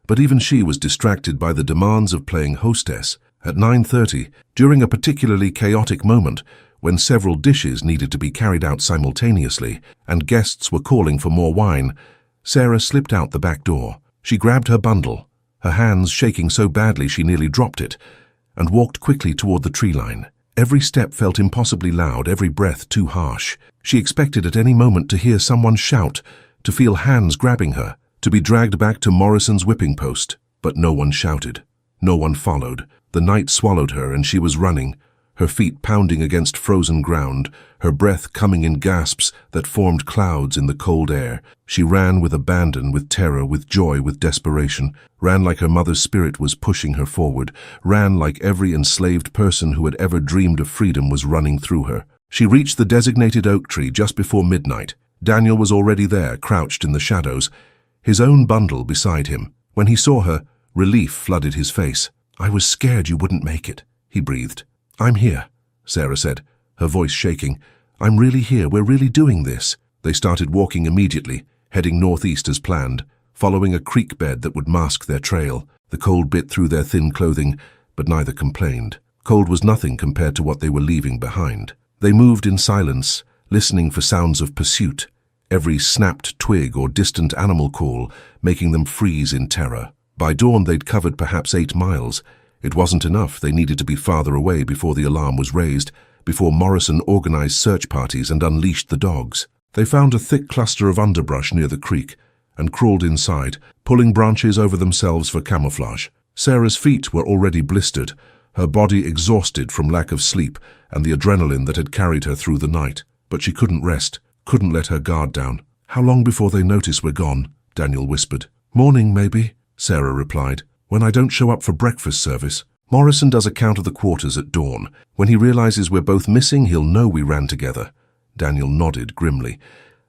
but even she was distracted by the demands of playing hostess. At 9:30, during a particularly chaotic moment, when several dishes needed to be carried out simultaneously and guests were calling for more wine, Sarah slipped out the back door. She grabbed her bundle, her hands shaking so badly she nearly dropped it, and walked quickly toward the tree line. Every step felt impossibly loud, every breath too harsh. She expected at any moment to hear someone shout, to feel hands grabbing her, to be dragged back to Morrison's whipping post. But no one shouted. No one followed. The night swallowed her and she was running, her feet pounding against frozen ground, her breath coming in gasps that formed clouds in the cold air. She ran with abandon, with terror, with joy, with desperation, ran like her mother's spirit was pushing her forward, ran like every enslaved person who had ever dreamed of freedom was running through her. She reached the designated oak tree just before midnight. Daniel was already there, crouched in the shadows, his own bundle beside him. When he saw her, relief flooded his face. "I was scared you wouldn't make it," he breathed. "I'm here," Sarah said, her voice shaking. "I'm really here. We're really doing this." They started walking immediately, heading northeast as planned, following a creek bed that would mask their trail. The cold bit through their thin clothing, but neither complained. Cold was nothing compared to what they were leaving behind. They moved in silence, listening for sounds of pursuit, every snapped twig or distant animal call making them freeze in terror. By dawn they'd covered perhaps 8 miles. It wasn't enough. They needed to be farther away before the alarm was raised, before Morrison organized search parties and unleashed the dogs. They found a thick cluster of underbrush near the creek and crawled inside, pulling branches over themselves for camouflage. Sarah's feet were already blistered, her body exhausted from lack of sleep and the adrenaline that had carried her through the night. But she couldn't rest, couldn't let her guard down. "How long before they notice we're gone?" Daniel whispered. "Morning, maybe," Sarah replied. "When I don't show up for breakfast service." Morrison does a count of the quarters at dawn. When he realizes we're both missing, he'll know we ran together. Daniel nodded grimly.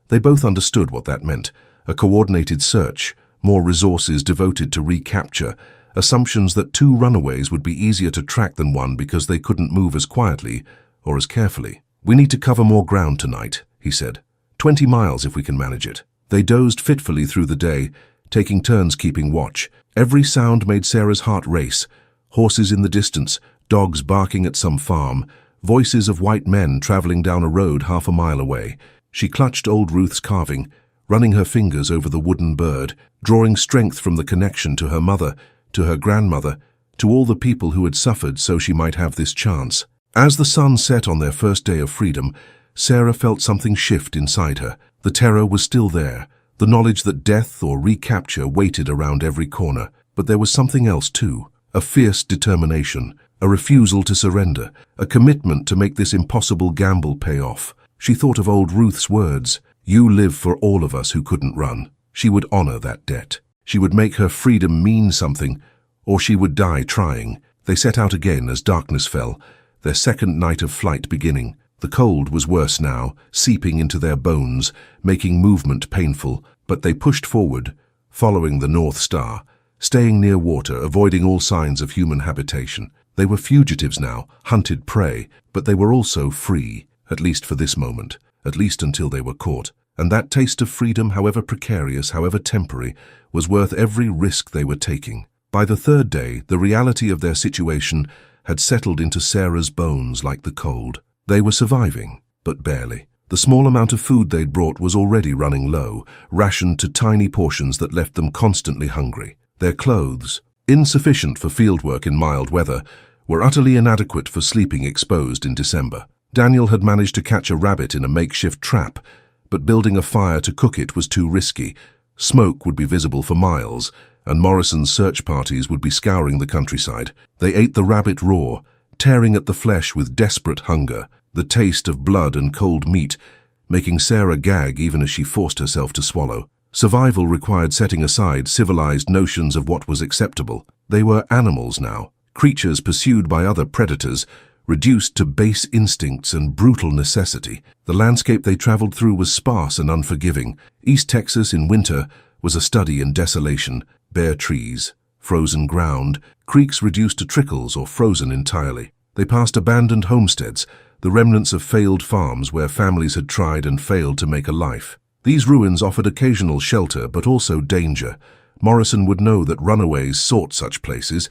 They both understood what that meant. A coordinated search, more resources devoted to recapture, assumptions that 2 runaways would be easier to track than one because they couldn't move as quietly or as carefully. "We need to cover more ground tonight," he said. 20 miles if we can manage it." They dozed fitfully through the day, taking turns keeping watch. Every sound made Sarah's heart race. Horses in the distance, dogs barking at some farm, voices of white men traveling down a road half a mile away. She clutched old Ruth's carving, running her fingers over the wooden bird, drawing strength from the connection to her mother, to her grandmother, to all the people who had suffered so she might have this chance. As the sun set on their first day of freedom, Sarah felt something shift inside her. The terror was still there, the knowledge that death or recapture waited around every corner. But there was something else too, a fierce determination, a refusal to surrender, a commitment to make this impossible gamble pay off. She thought of old Ruth's words, "You live for all of us who couldn't run." She would honor that debt. She would make her freedom mean something, or she would die trying. They set out again as darkness fell, their second night of flight beginning. The cold was worse now, seeping into their bones, making movement painful, but they pushed forward, following the North Star, staying near water, avoiding all signs of human habitation. They were fugitives now, hunted prey, but they were also free, at least for this moment, at least until they were caught. And that taste of freedom, however precarious, however temporary, was worth every risk they were taking. By the 3rd day, the reality of their situation had settled into Sarah's bones like the cold. They were surviving, but barely. The small amount of food they'd brought was already running low, rationed to tiny portions that left them constantly hungry. Their clothes, insufficient for fieldwork in mild weather, were utterly inadequate for sleeping exposed in December. Daniel had managed to catch a rabbit in a makeshift trap, but building a fire to cook it was too risky. Smoke would be visible for miles, and Morrison's search parties would be scouring the countryside. They ate the rabbit raw, tearing at the flesh with desperate hunger, the taste of blood and cold meat making Sarah gag even as she forced herself to swallow. Survival required setting aside civilized notions of what was acceptable. They were animals now, creatures pursued by other predators, reduced to base instincts and brutal necessity. The landscape they traveled through was sparse and unforgiving. East Texas in winter was a study in desolation, bare trees, frozen ground, creeks reduced to trickles or frozen entirely. They passed abandoned homesteads, the remnants of failed farms where families had tried and failed to make a life. These ruins offered occasional shelter but also danger. Morrison would know that runaways sought such places,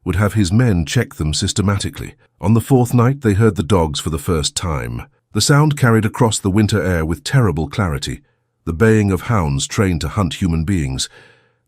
would have his men check them systematically. On the fourth night they heard the dogs for the first time. The sound carried across the winter air with terrible clarity, the baying of hounds trained to hunt human beings,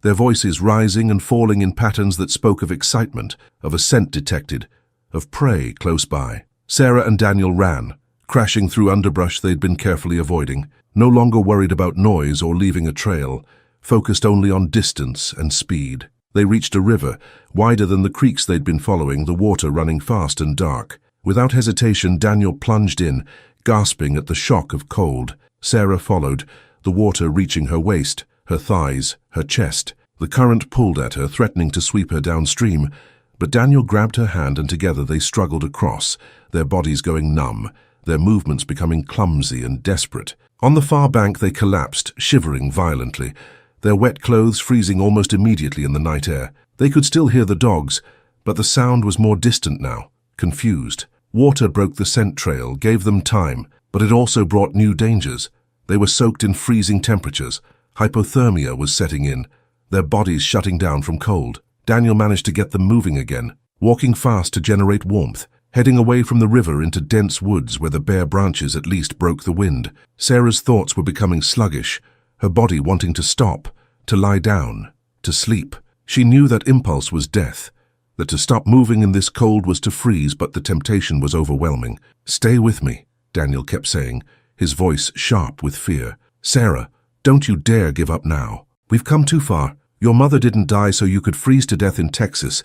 their voices rising and falling in patterns that spoke of excitement, of a scent detected, of prey close by. Sarah and Daniel ran, crashing through underbrush they'd been carefully avoiding, no longer worried about noise or leaving a trail, focused only on distance and speed. They reached a river, wider than the creeks they'd been following, the water running fast and dark. Without hesitation, Daniel plunged in, gasping at the shock of cold. Sarah followed, the water reaching her waist, her thighs, her chest. The current pulled at her, threatening to sweep her downstream, but Daniel grabbed her hand and together they struggled across, their bodies going numb, their movements becoming clumsy and desperate. On the far bank they collapsed, shivering violently, their wet clothes freezing almost immediately in the night air. They could still hear the dogs, but the sound was more distant now, confused. Water broke the scent trail, gave them time, but it also brought new dangers. They were soaked in freezing temperatures. Hypothermia was setting in, their bodies shutting down from cold. Daniel managed to get them moving again, walking fast to generate warmth, heading away from the river into dense woods where the bare branches at least broke the wind. Sarah's thoughts were becoming sluggish, her body wanting to stop, to lie down, to sleep. She knew that impulse was death, that to stop moving in this cold was to freeze, but the temptation was overwhelming. "Stay with me," Daniel kept saying, his voice sharp with fear. "Sarah, don't you dare give up now. We've come too far. Your mother didn't die so you could freeze to death in Texas.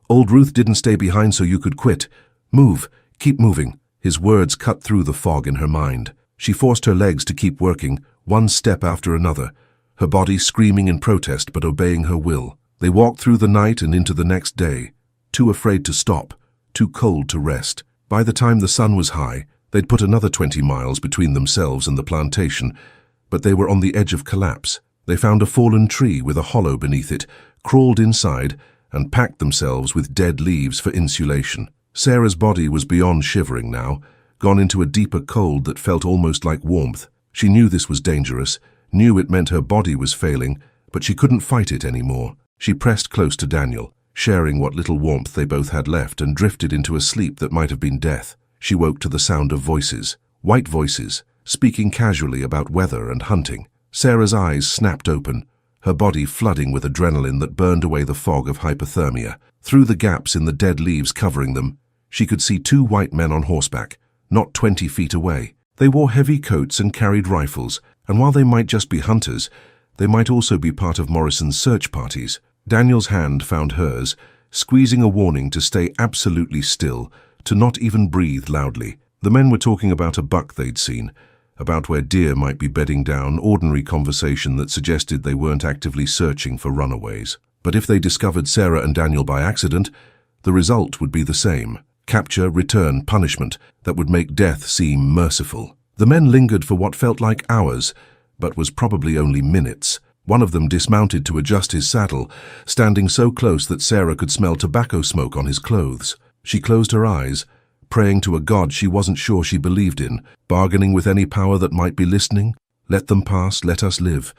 Old Ruth didn't stay behind so you could quit. Move, keep moving." His words cut through the fog in her mind. She forced her legs to keep working, one step after another, her body screaming in protest but obeying her will. They walked through the night and into the next day, too afraid to stop, too cold to rest. By the time the sun was high, they'd put another 20 miles between themselves and the plantation, but they were on the edge of collapse. They found a fallen tree with a hollow beneath it, crawled inside, and packed themselves with dead leaves for insulation. Sarah's body was beyond shivering now, gone into a deeper cold that felt almost like warmth. She knew this was dangerous, knew it meant her body was failing, but she couldn't fight it anymore. She pressed close to Daniel, sharing what little warmth they both had left, and drifted into a sleep that might have been death. She woke to the sound of voices, white voices, speaking casually about weather and hunting. Sarah's eyes snapped open, her body flooding with adrenaline that burned away the fog of hypothermia. Through the gaps in the dead leaves covering them, she could see two white men on horseback, not 20 feet away. They wore heavy coats and carried rifles, and while they might just be hunters, they might also be part of Morrison's search parties. Daniel's hand found hers, squeezing a warning to stay absolutely still, to not even breathe loudly. The men were talking about a buck they'd seen, about where deer might be bedding down, ordinary conversation that suggested they weren't actively searching for runaways. But if they discovered Sarah and Daniel by accident, the result would be the same. Capture, return, punishment that would make death seem merciful. The men lingered for what felt like hours, but was probably only minutes. One of them dismounted to adjust his saddle, standing so close that Sarah could smell tobacco smoke on his clothes. She closed her eyes, praying to a god she wasn't sure she believed in, bargaining with any power that might be listening. Let them pass, let us live.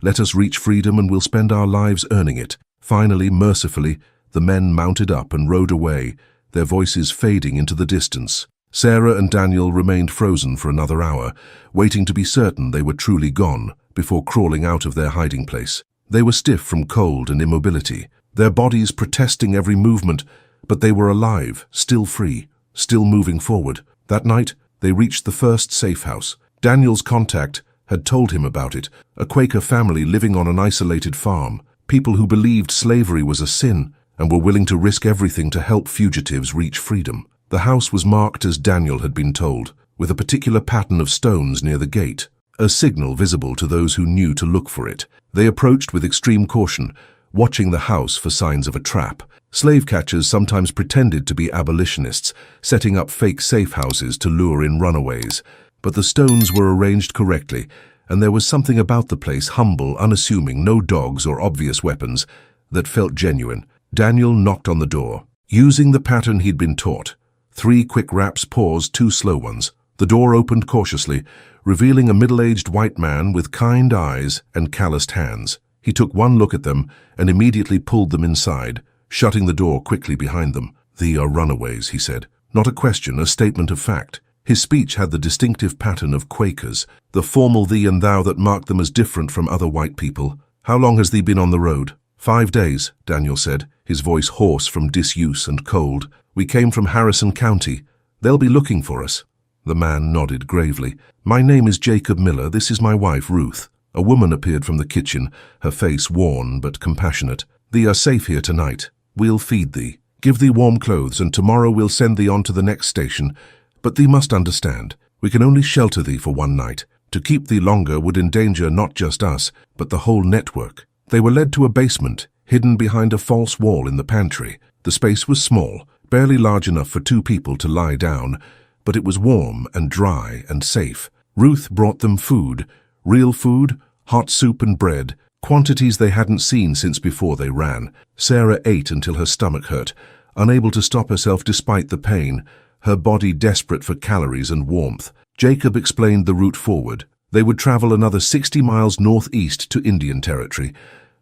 Let us reach freedom and we'll spend our lives earning it. Finally, mercifully, the men mounted up and rode away, their voices fading into the distance. Sarah and Daniel remained frozen for another hour, waiting to be certain they were truly gone before crawling out of their hiding place. They were stiff from cold and immobility, their bodies protesting every movement, but they were alive, still free, still moving forward. That night, they reached the first safe house. Daniel's contact had told him about it, a Quaker family living on an isolated farm, people who believed slavery was a sin and were willing to risk everything to help fugitives reach freedom. The house was marked as Daniel had been told, with a particular pattern of stones near the gate, a signal visible to those who knew to look for it. They approached with extreme caution, watching the house for signs of a trap. Slave catchers sometimes pretended to be abolitionists, setting up fake safe houses to lure in runaways. But the stones were arranged correctly, and there was something about the place humble, unassuming, no dogs or obvious weapons, that felt genuine. Daniel knocked on the door. Using the pattern he'd been taught, 3 quick raps paused 2 slow ones. The door opened cautiously, revealing a middle-aged white man with kind eyes and calloused hands. He took one look at them and immediately pulled them inside, shutting the door quickly behind them. "Thee are runaways," he said. Not a question, a statement of fact. His speech had the distinctive pattern of Quakers, the formal thee and thou that marked them as different from other white people. "How long has thee been on the road?" 5 days, Daniel said, his voice hoarse from disuse and cold. "We came from Harrison County. They'll be looking for us." The man nodded gravely. "My name is Jacob Miller. This is my wife, Ruth." A woman appeared from the kitchen, her face worn but compassionate. "Thee are safe here tonight. We'll feed thee, give thee warm clothes, and tomorrow we'll send thee on to the next station. But thee must understand, we can only shelter thee for 1 night. To keep thee longer would endanger not just us, but the whole network." They were led to a basement, hidden behind a false wall in the pantry. The space was small, barely large enough for 2 people to lie down, but it was warm and dry and safe. Ruth brought them food, real food, hot soup and bread, quantities they hadn't seen since before they ran. Sarah ate until her stomach hurt, unable to stop herself despite the pain, her body desperate for calories and warmth. Jacob explained the route forward. They would travel another 60 miles northeast to Indian Territory,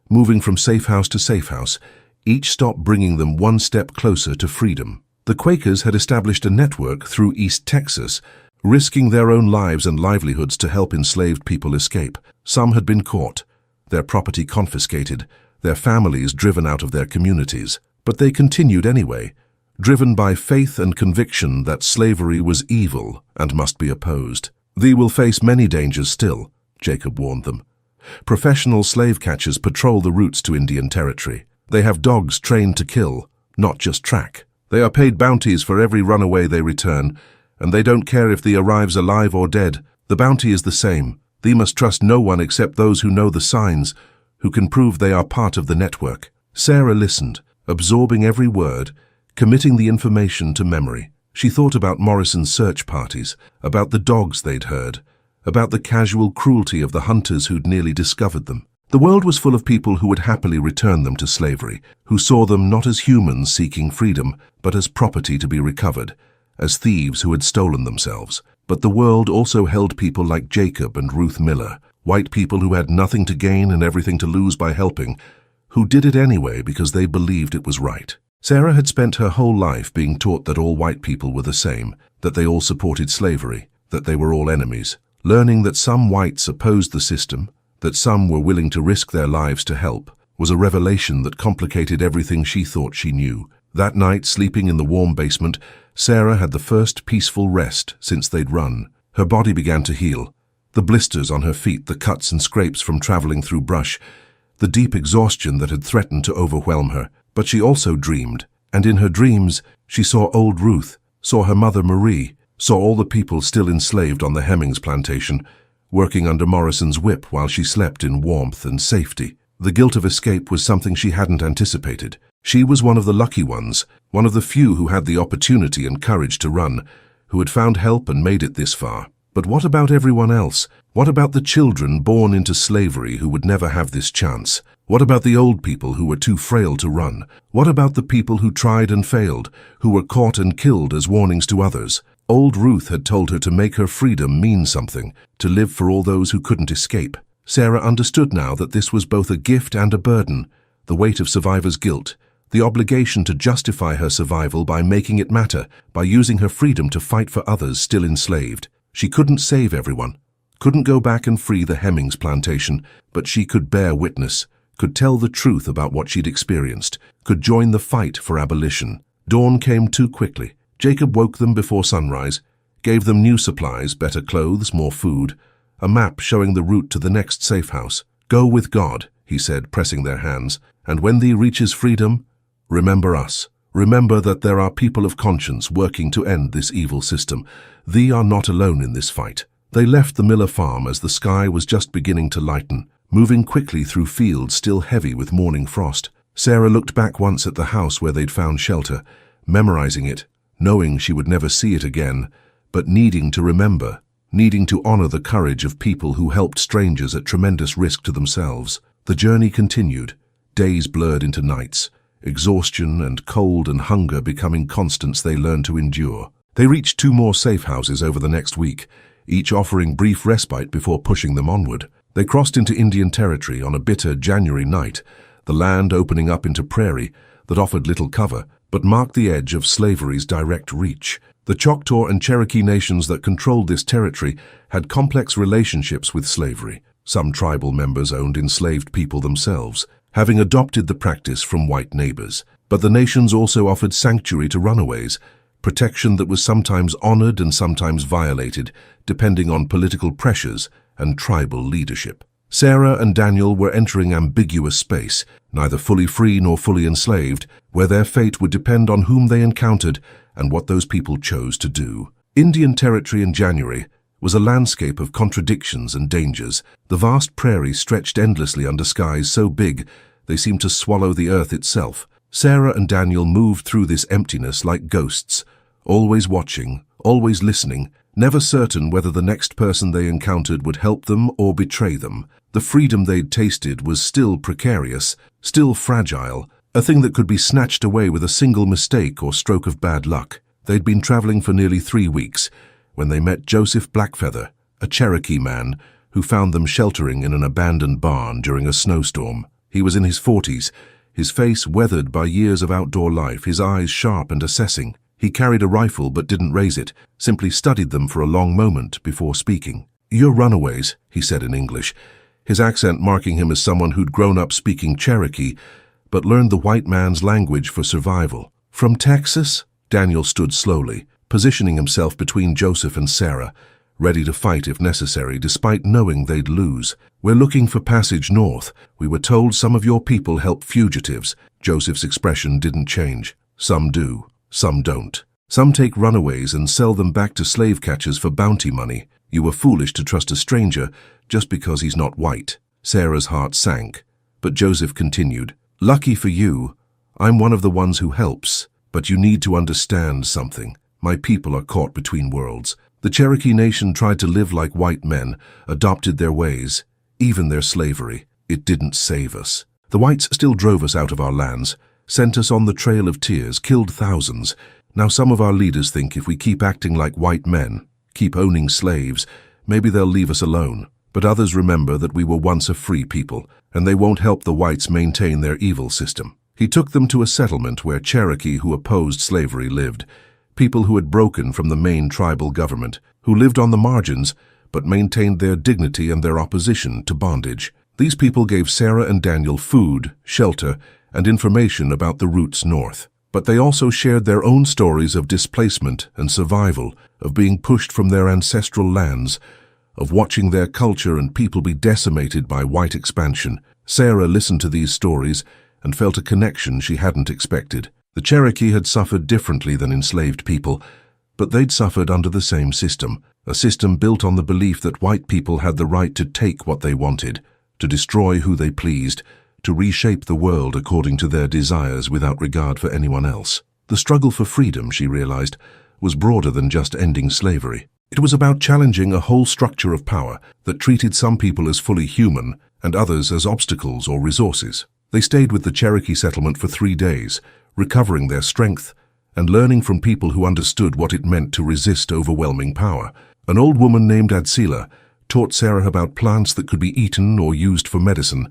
moving from safe house to safe house, each stop bringing them 1 step closer to freedom. The Quakers had established a network through East Texas, risking their own lives and livelihoods to help enslaved people escape. Some had been caught, their property confiscated, their families driven out of their communities. But they continued anyway, driven by faith and conviction that slavery was evil and must be opposed. "Thee will face many dangers still," Jacob warned them. "Professional slave catchers patrol the routes to Indian Territory. They have dogs trained to kill, not just track. They are paid bounties for every runaway they return, and they don't care if thee arrives alive or dead. The bounty is the same. Thee must trust no one except those who know the signs, who can prove they are part of the network." Sarah listened, absorbing every word, committing the information to memory. She thought about Morrison's search parties, about the dogs they'd heard, about the casual cruelty of the hunters who'd nearly discovered them. The world was full of people who would happily return them to slavery, who saw them not as humans seeking freedom, but as property to be recovered, as thieves who had stolen themselves. But the world also held people like Jacob and Ruth Miller, white people who had nothing to gain and everything to lose by helping, who did it anyway because they believed it was right. Sarah had spent her whole life being taught that all white people were the same, that they all supported slavery, that they were all enemies. Learning that some whites opposed the system, that some were willing to risk their lives to help, was a revelation that complicated everything she thought she knew. That night, sleeping in the warm basement, Sarah had the first peaceful rest since they'd run. Her body began to heal. The blisters on her feet, the cuts and scrapes from traveling through brush, the deep exhaustion that had threatened to overwhelm her. But she also dreamed, and in her dreams she saw old Ruth, saw her mother Marie, saw all the people still enslaved on the Hemmings plantation, working under Morrison's whip while she slept in warmth and safety. The guilt of escape was something she hadn't anticipated. She was one of the lucky ones, one of the few who had the opportunity and courage to run, who had found help and made it this far. But what about everyone else? What about the children born into slavery who would never have this chance? What about the old people who were too frail to run? What about the people who tried and failed, who were caught and killed as warnings to others? Old Ruth had told her to make her freedom mean something, to live for all those who couldn't escape. Sarah understood now that this was both a gift and a burden, the weight of survivor's guilt, the obligation to justify her survival by making it matter, by using her freedom to fight for others still enslaved. She couldn't save everyone, couldn't go back and free the Hemmings plantation, but she could bear witness, could tell the truth about what she'd experienced, could join the fight for abolition. Dawn came too quickly. Jacob woke them before sunrise, gave them new supplies, better clothes, more food, a map showing the route to the next safe house. "Go with God," he said, pressing their hands, "and when thee reaches freedom, remember us. Remember that there are people of conscience working to end this evil system. Thee are not alone in this fight." They left the Miller farm as the sky was just beginning to lighten, moving quickly through fields still heavy with morning frost. Sarah looked back once at the house where they'd found shelter, memorizing it, knowing she would never see it again, but needing to remember, needing to honor the courage of people who helped strangers at tremendous risk to themselves. The journey continued, days blurred into nights, exhaustion and cold and hunger becoming constants they learned to endure. They reached 2 more safe houses over the next week, each offering brief respite before pushing them onward. They crossed into Indian territory on a bitter January night, the land opening up into prairie that offered little cover, but marked the edge of slavery's direct reach. The Choctaw and Cherokee nations that controlled this territory had complex relationships with slavery. Some tribal members owned enslaved people themselves, having adopted the practice from white neighbors. But the nations also offered sanctuary to runaways, protection that was sometimes honored and sometimes violated, depending on political pressures and tribal leadership. Sarah and Daniel were entering ambiguous space, neither fully free nor fully enslaved, where their fate would depend on whom they encountered and what those people chose to do. Indian territory in January was a landscape of contradictions and dangers. The vast prairie stretched endlessly under skies so big they seemed to swallow the earth itself. Sarah and Daniel moved through this emptiness like ghosts, always watching, always listening, never certain whether the next person they encountered would help them or betray them. The freedom they'd tasted was still precarious, still fragile, a thing that could be snatched away with a single mistake or stroke of bad luck. They'd been traveling for nearly 3 weeks when they met Joseph Blackfeather, a Cherokee man who found them sheltering in an abandoned barn during a snowstorm. He was in his 40s, his face weathered by years of outdoor life, his eyes sharp and assessing. He carried a rifle but didn't raise it, simply studied them for a long moment before speaking. "You're runaways," he said in English, his accent marking him as someone who'd grown up speaking Cherokee, but learned the white man's language for survival. "From Texas?" Daniel stood slowly, positioning himself between Joseph and Sarah, ready to fight if necessary, despite knowing they'd lose. "We're looking for passage north. We were told some of your people help fugitives." Joseph's expression didn't change. "Some do, some don't. Some take runaways and sell them back to slave catchers for bounty money. You were foolish to trust a stranger just because he's not white." Sarah's heart sank, but Joseph continued, "Lucky for you, I'm one of the ones who helps, but you need to understand something. My people are caught between worlds. The Cherokee Nation tried to live like white men, adopted their ways, even their slavery. It didn't save us. The whites still drove us out of our lands, sent us on the Trail of Tears, killed thousands. Now some of our leaders think if we keep acting like white men, keep owning slaves, maybe they'll leave us alone. But others remember that we were once a free people, and they won't help the whites maintain their evil system." He took them to a settlement where Cherokee who opposed slavery lived, people who had broken from the main tribal government, who lived on the margins but maintained their dignity and their opposition to bondage. These people gave Sarah and Daniel food, shelter, and information about the routes north. But they also shared their own stories of displacement and survival, of being pushed from their ancestral lands, of watching their culture and people be decimated by white expansion. Sarah listened to these stories and felt a connection she hadn't expected. The Cherokee had suffered differently than enslaved people, but they'd suffered under the same system, a system built on the belief that white people had the right to take what they wanted, to destroy who they pleased, to reshape the world according to their desires without regard for anyone else. The struggle for freedom, she realized, was broader than just ending slavery. It was about challenging a whole structure of power that treated some people as fully human and others as obstacles or resources. They stayed with the Cherokee settlement for 3 days, recovering their strength and learning from people who understood what it meant to resist overwhelming power. An old woman named Adsila taught Sarah about plants that could be eaten or used for medicine,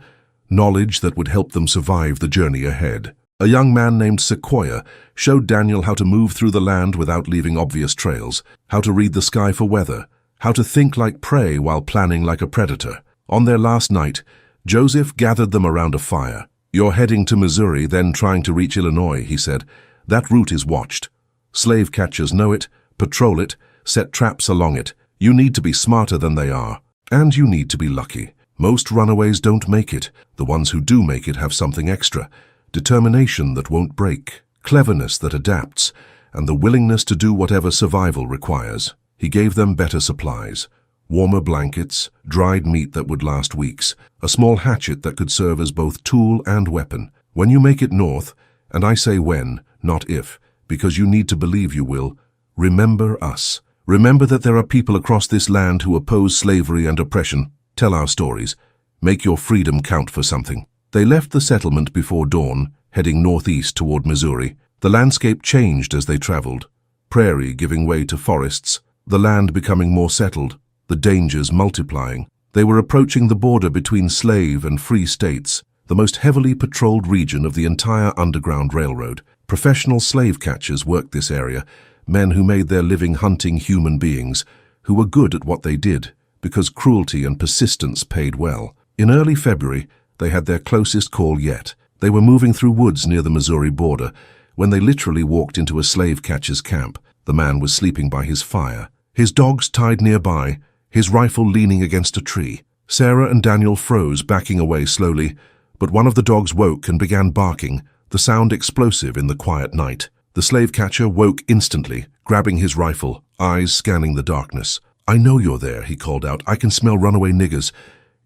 knowledge that would help them survive the journey ahead. A young man named Sequoia showed Daniel how to move through the land without leaving obvious trails, how to read the sky for weather, how to think like prey while planning like a predator. On their last night, Joseph gathered them around a fire. "You're heading to Missouri, then trying to reach Illinois," he said. "That route is watched. Slave catchers know it, patrol it, set traps along it. You need to be smarter than they are. And you need to be lucky. Most runaways don't make it. The ones who do make it have something extra. Determination that won't break, cleverness that adapts, and the willingness to do whatever survival requires." He gave them better supplies. Warmer blankets, dried meat that would last weeks, a small hatchet that could serve as both tool and weapon. When you make it north, and I say when, not if, because you need to believe you will, remember us. Remember that there are people across this land who oppose slavery and oppression. Tell our stories. Make your freedom count for something. They left the settlement before dawn, heading northeast toward Missouri. The landscape changed as they traveled. Prairie giving way to forests, the land becoming more settled, the dangers multiplying. They were approaching the border between slave and free states, the most heavily patrolled region of the entire Underground Railroad. Professional slave catchers worked this area, men who made their living hunting human beings, who were good at what they did, because cruelty and persistence paid well. In early February, they had their closest call yet. They were moving through woods near the Missouri border, when they literally walked into a slave catcher's camp. The man was sleeping by his fire, his dogs tied nearby, his rifle leaning against a tree. Sarah and Daniel froze, backing away slowly, but one of the dogs woke and began barking, the sound explosive in the quiet night. The slave catcher woke instantly, grabbing his rifle, eyes scanning the darkness. "I know you're there," he called out. "I can smell runaway niggers.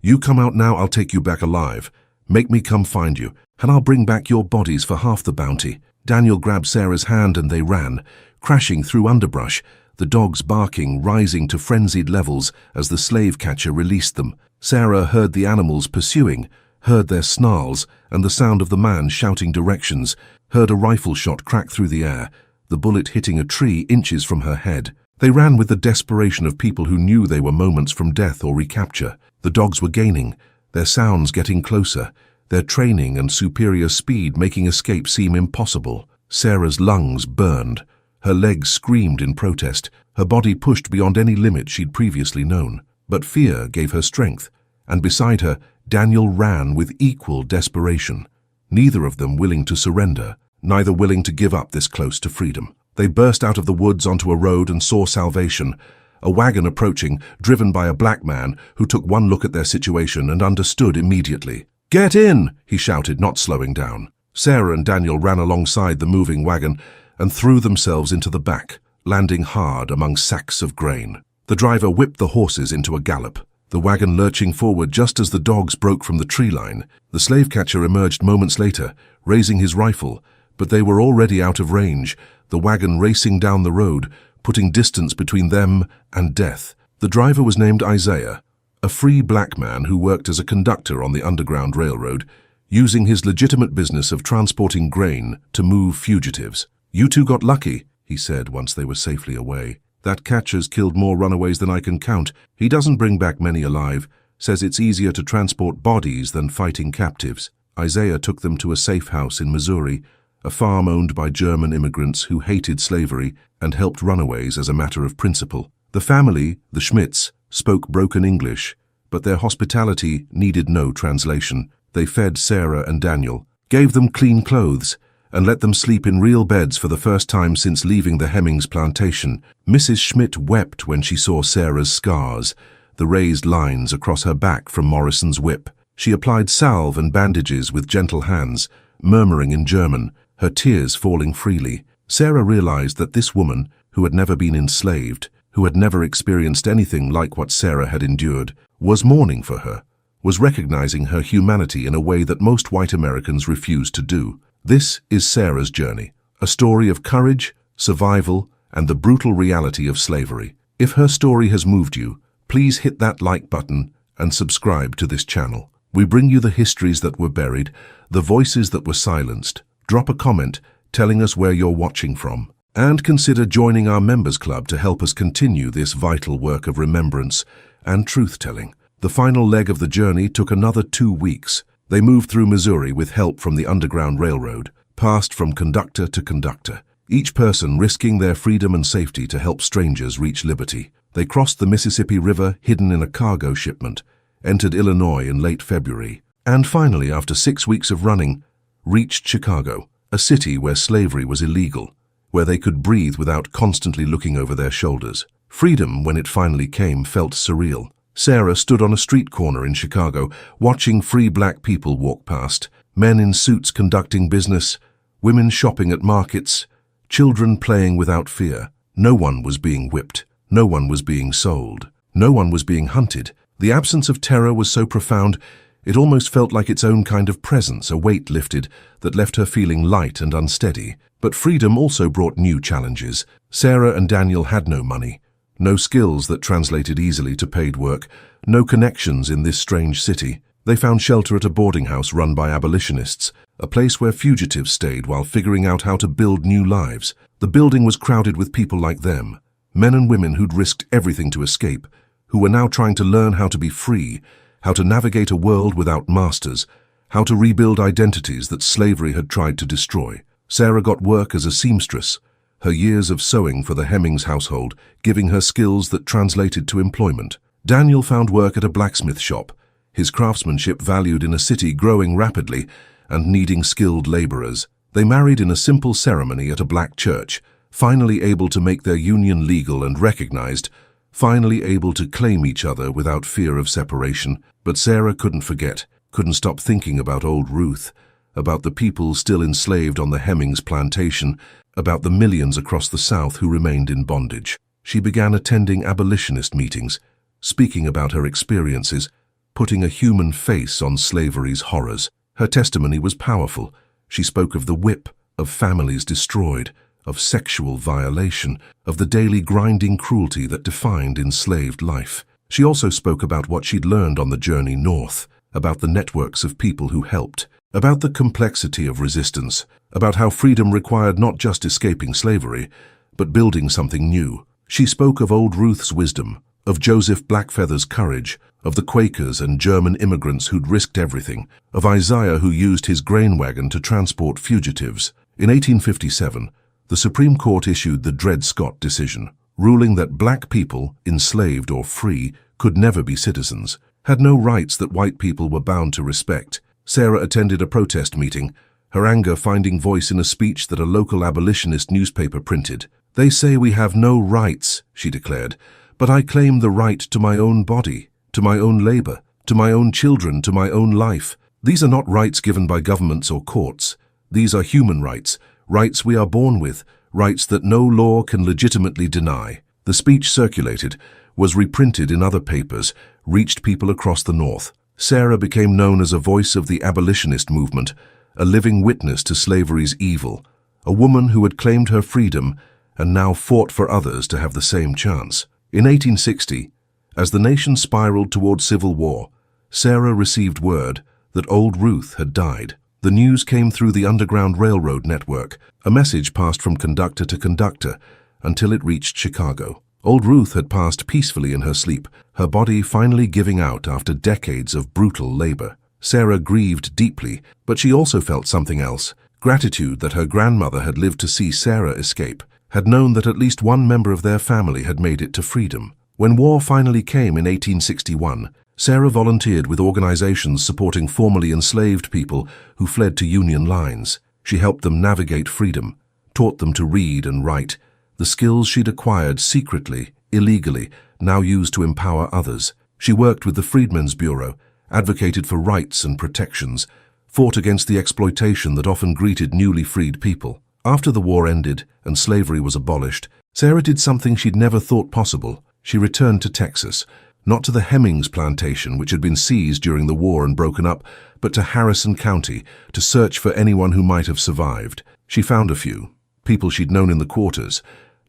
You come out now, I'll take you back alive. Make me come find you, and I'll bring back your bodies for half the bounty." Daniel grabbed Sarah's hand and they ran, crashing through underbrush, the dogs barking, rising to frenzied levels as the slave catcher released them. Sarah heard the animals pursuing, heard their snarls and the sound of the man shouting directions, heard a rifle shot crack through the air, the bullet hitting a tree inches from her head. They ran with the desperation of people who knew they were moments from death or recapture. The dogs were gaining, their sounds getting closer, their training and superior speed making escape seem impossible. Sarah's lungs burned. Her legs screamed in protest, her body pushed beyond any limit she'd previously known. But fear gave her strength, and beside her, Daniel ran with equal desperation. Neither of them willing to surrender, neither willing to give up this close to freedom. They burst out of the woods onto a road and saw salvation. A wagon approaching, driven by a black man who took one look at their situation and understood immediately. "Get in!" he shouted, not slowing down. Sarah and Daniel ran alongside the moving wagon and threw themselves into the back, landing hard among sacks of grain. The driver whipped the horses into a gallop, the wagon lurching forward just as the dogs broke from the tree line. The slave catcher emerged moments later, raising his rifle, but they were already out of range, the wagon racing down the road, putting distance between them and death. The driver was named Isaiah, a free black man who worked as a conductor on the Underground Railroad, using his legitimate business of transporting grain to move fugitives. "You two got lucky," he said once they were safely away. "That catcher's killed more runaways than I can count. He doesn't bring back many alive, says it's easier to transport bodies than fighting captives." Isaiah took them to a safe house in Missouri, a farm owned by German immigrants who hated slavery and helped runaways as a matter of principle. The family, the Schmidts, spoke broken English, but their hospitality needed no translation. They fed Sarah and Daniel, gave them clean clothes, and let them sleep in real beds for the first time since leaving the Hemmings plantation. Mrs. Schmidt wept when she saw Sarah's scars, the raised lines across her back from Morrison's whip. She applied salve and bandages with gentle hands, murmuring in German, her tears falling freely. Sarah realized that this woman, who had never been enslaved, who had never experienced anything like what Sarah had endured, was mourning for her, was recognizing her humanity in a way that most white Americans refused to do. This is Sarah's journey, a story of courage, survival, and the brutal reality of slavery. If her story has moved you, please hit that like button and subscribe to this channel. We bring you the histories that were buried, the voices that were silenced. Drop a comment telling us where you're watching from. And consider joining our members club to help us continue this vital work of remembrance and truth-telling. The final leg of the journey took another 2 weeks. They moved through Missouri with help from the Underground Railroad, passed from conductor to conductor, each person risking their freedom and safety to help strangers reach liberty. They crossed the Mississippi River hidden in a cargo shipment, entered Illinois in late February, and finally, after 6 weeks of running, reached Chicago, a city where slavery was illegal, where they could breathe without constantly looking over their shoulders. Freedom, when it finally came, felt surreal. Sarah stood on a street corner in Chicago, watching free black people walk past, men in suits conducting business, women shopping at markets, children playing without fear. No one was being whipped. No one was being sold. No one was being hunted. The absence of terror was so profound, it almost felt like its own kind of presence, a weight lifted that left her feeling light and unsteady. But freedom also brought new challenges. Sarah and Daniel had no money, no skills that translated easily to paid work, no connections in this strange city. They found shelter at a boarding house run by abolitionists, a place where fugitives stayed while figuring out how to build new lives. The building was crowded with people like them, men and women who'd risked everything to escape, who were now trying to learn how to be free, how to navigate a world without masters, how to rebuild identities that slavery had tried to destroy. Sarah got work as a seamstress, her years of sewing for the Hemmings household giving her skills that translated to employment. Daniel found work at a blacksmith shop, his craftsmanship valued in a city growing rapidly and needing skilled laborers. They married in a simple ceremony at a black church, finally able to make their union legal and recognized, finally able to claim each other without fear of separation. But Sarah couldn't forget, couldn't stop thinking about old Ruth, about the people still enslaved on the Hemmings plantation, about the millions across the South who remained in bondage. She began attending abolitionist meetings, speaking about her experiences, putting a human face on slavery's horrors. Her testimony was powerful. She spoke of the whip, of families destroyed, of sexual violation, of the daily grinding cruelty that defined enslaved life. She also spoke about what she'd learned on the journey north, about the networks of people who helped, about the complexity of resistance, about how freedom required not just escaping slavery, but building something new. She spoke of old Ruth's wisdom, of Joseph Blackfeather's courage, of the Quakers and German immigrants who'd risked everything, of Isaiah who used his grain wagon to transport fugitives. In 1857, the Supreme Court issued the Dred Scott decision, ruling that black people, enslaved or free, could never be citizens, had no rights that white people were bound to respect. Sarah attended a protest meeting, her anger finding voice in a speech that a local abolitionist newspaper printed. "They say we have no rights," she declared, "but I claim the right to my own body, to my own labor, to my own children, to my own life. These are not rights given by governments or courts. These are human rights, rights we are born with, rights that no law can legitimately deny." The speech circulated, was reprinted in other papers, reached people across the North. Sarah became known as a voice of the abolitionist movement, a living witness to slavery's evil, a woman who had claimed her freedom and now fought for others to have the same chance. In 1860, as the nation spiraled toward civil war, Sarah received word that old Ruth had died. The news came through the Underground Railroad network. A message passed from conductor to conductor until it reached Chicago. Old Ruth had passed peacefully in her sleep, her body finally giving out after decades of brutal labor. Sarah grieved deeply, but she also felt something else, gratitude that her grandmother had lived to see Sarah escape, had known that at least one member of their family had made it to freedom. When war finally came in 1861, Sarah volunteered with organizations supporting formerly enslaved people who fled to Union lines. She helped them navigate freedom, taught them to read and write, the skills she'd acquired secretly, illegally, now used to empower others. She worked with the Freedmen's Bureau, advocated for rights and protections, fought against the exploitation that often greeted newly freed people. After the war ended and slavery was abolished, Sarah did something she'd never thought possible. She returned to Texas, not to the Hemmings plantation, which had been seized during the war and broken up, but to Harrison County, to search for anyone who might have survived. She found a few, people she'd known in the quarters,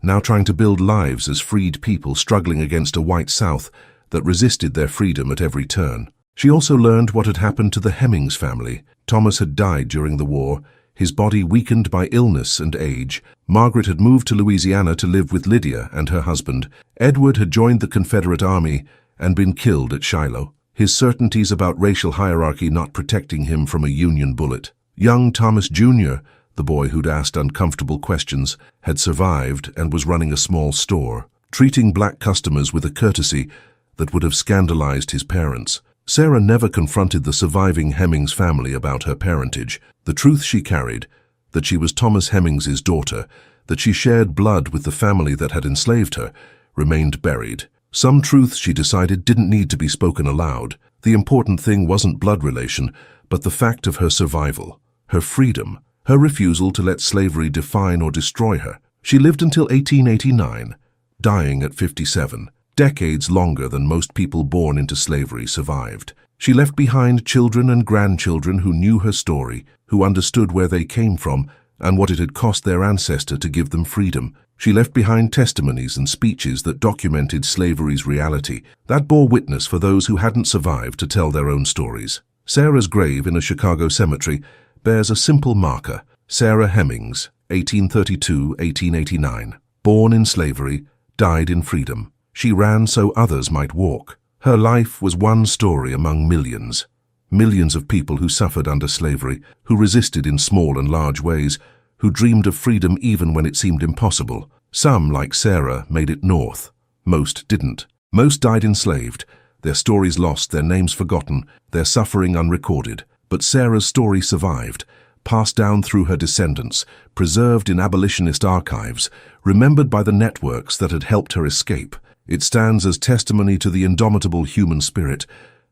now trying to build lives as freed people struggling against a white South that resisted their freedom at every turn. She also learned what had happened to the Hemmings family. Thomas had died during the war, his body weakened by illness and age. Margaret had moved to Louisiana to live with Lydia and her husband. Edward had joined the Confederate Army and been killed at Shiloh, his certainties about racial hierarchy not protecting him from a Union bullet. Young Thomas Jr., the boy who'd asked uncomfortable questions, had survived and was running a small store, treating black customers with a courtesy that would have scandalized his parents. Sarah never confronted the surviving Hemings family about her parentage. The truth she carried, that she was Thomas Hemings's daughter, that she shared blood with the family that had enslaved her, remained buried. Some truths, she decided, didn't need to be spoken aloud. The important thing wasn't blood relation, but the fact of her survival, her freedom, her refusal to let slavery define or destroy her. She lived until 1889, dying at 57. Decades longer than most people born into slavery survived. She left behind children and grandchildren who knew her story, who understood where they came from and what it had cost their ancestor to give them freedom. She left behind testimonies and speeches that documented slavery's reality, that bore witness for those who hadn't survived to tell their own stories. Sarah's grave in a Chicago cemetery bears a simple marker: Sarah Hemings, 1832-1889. Born in slavery, died in freedom. She ran so others might walk. Her life was one story among millions. Millions of people who suffered under slavery, who resisted in small and large ways, who dreamed of freedom even when it seemed impossible. Some, like Sarah, made it north. Most didn't. Most died enslaved, their stories lost, their names forgotten, their suffering unrecorded. But Sarah's story survived, passed down through her descendants, preserved in abolitionist archives, remembered by the networks that had helped her escape. It stands as testimony to the indomitable human spirit,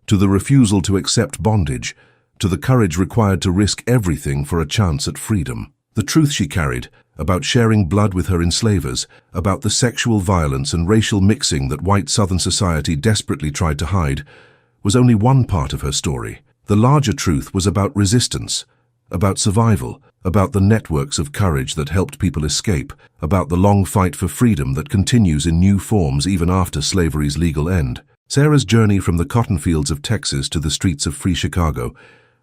to the refusal to accept bondage, to the courage required to risk everything for a chance at freedom. The truth she carried, about sharing blood with her enslavers, about the sexual violence and racial mixing that white Southern society desperately tried to hide, was only one part of her story. The larger truth was about resistance, about survival, about the networks of courage that helped people escape, about the long fight for freedom that continues in new forms even after slavery's legal end. Sarah's journey from the cotton fields of Texas to the streets of free Chicago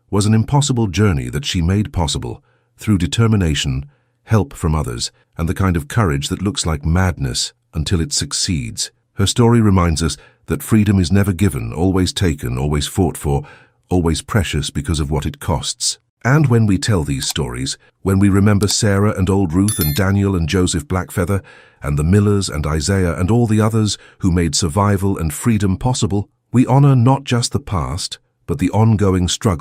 was an impossible journey that she made possible through determination, help from others, and the kind of courage that looks like madness until it succeeds. Her story reminds us that freedom is never given, always taken, always fought for, always precious because of what it costs. And when we tell these stories, when we remember Sarah and old Ruth and Daniel and Joseph Blackfeather and the Millers and Isaiah and all the others who made survival and freedom possible, we honor not just the past, but the ongoing struggle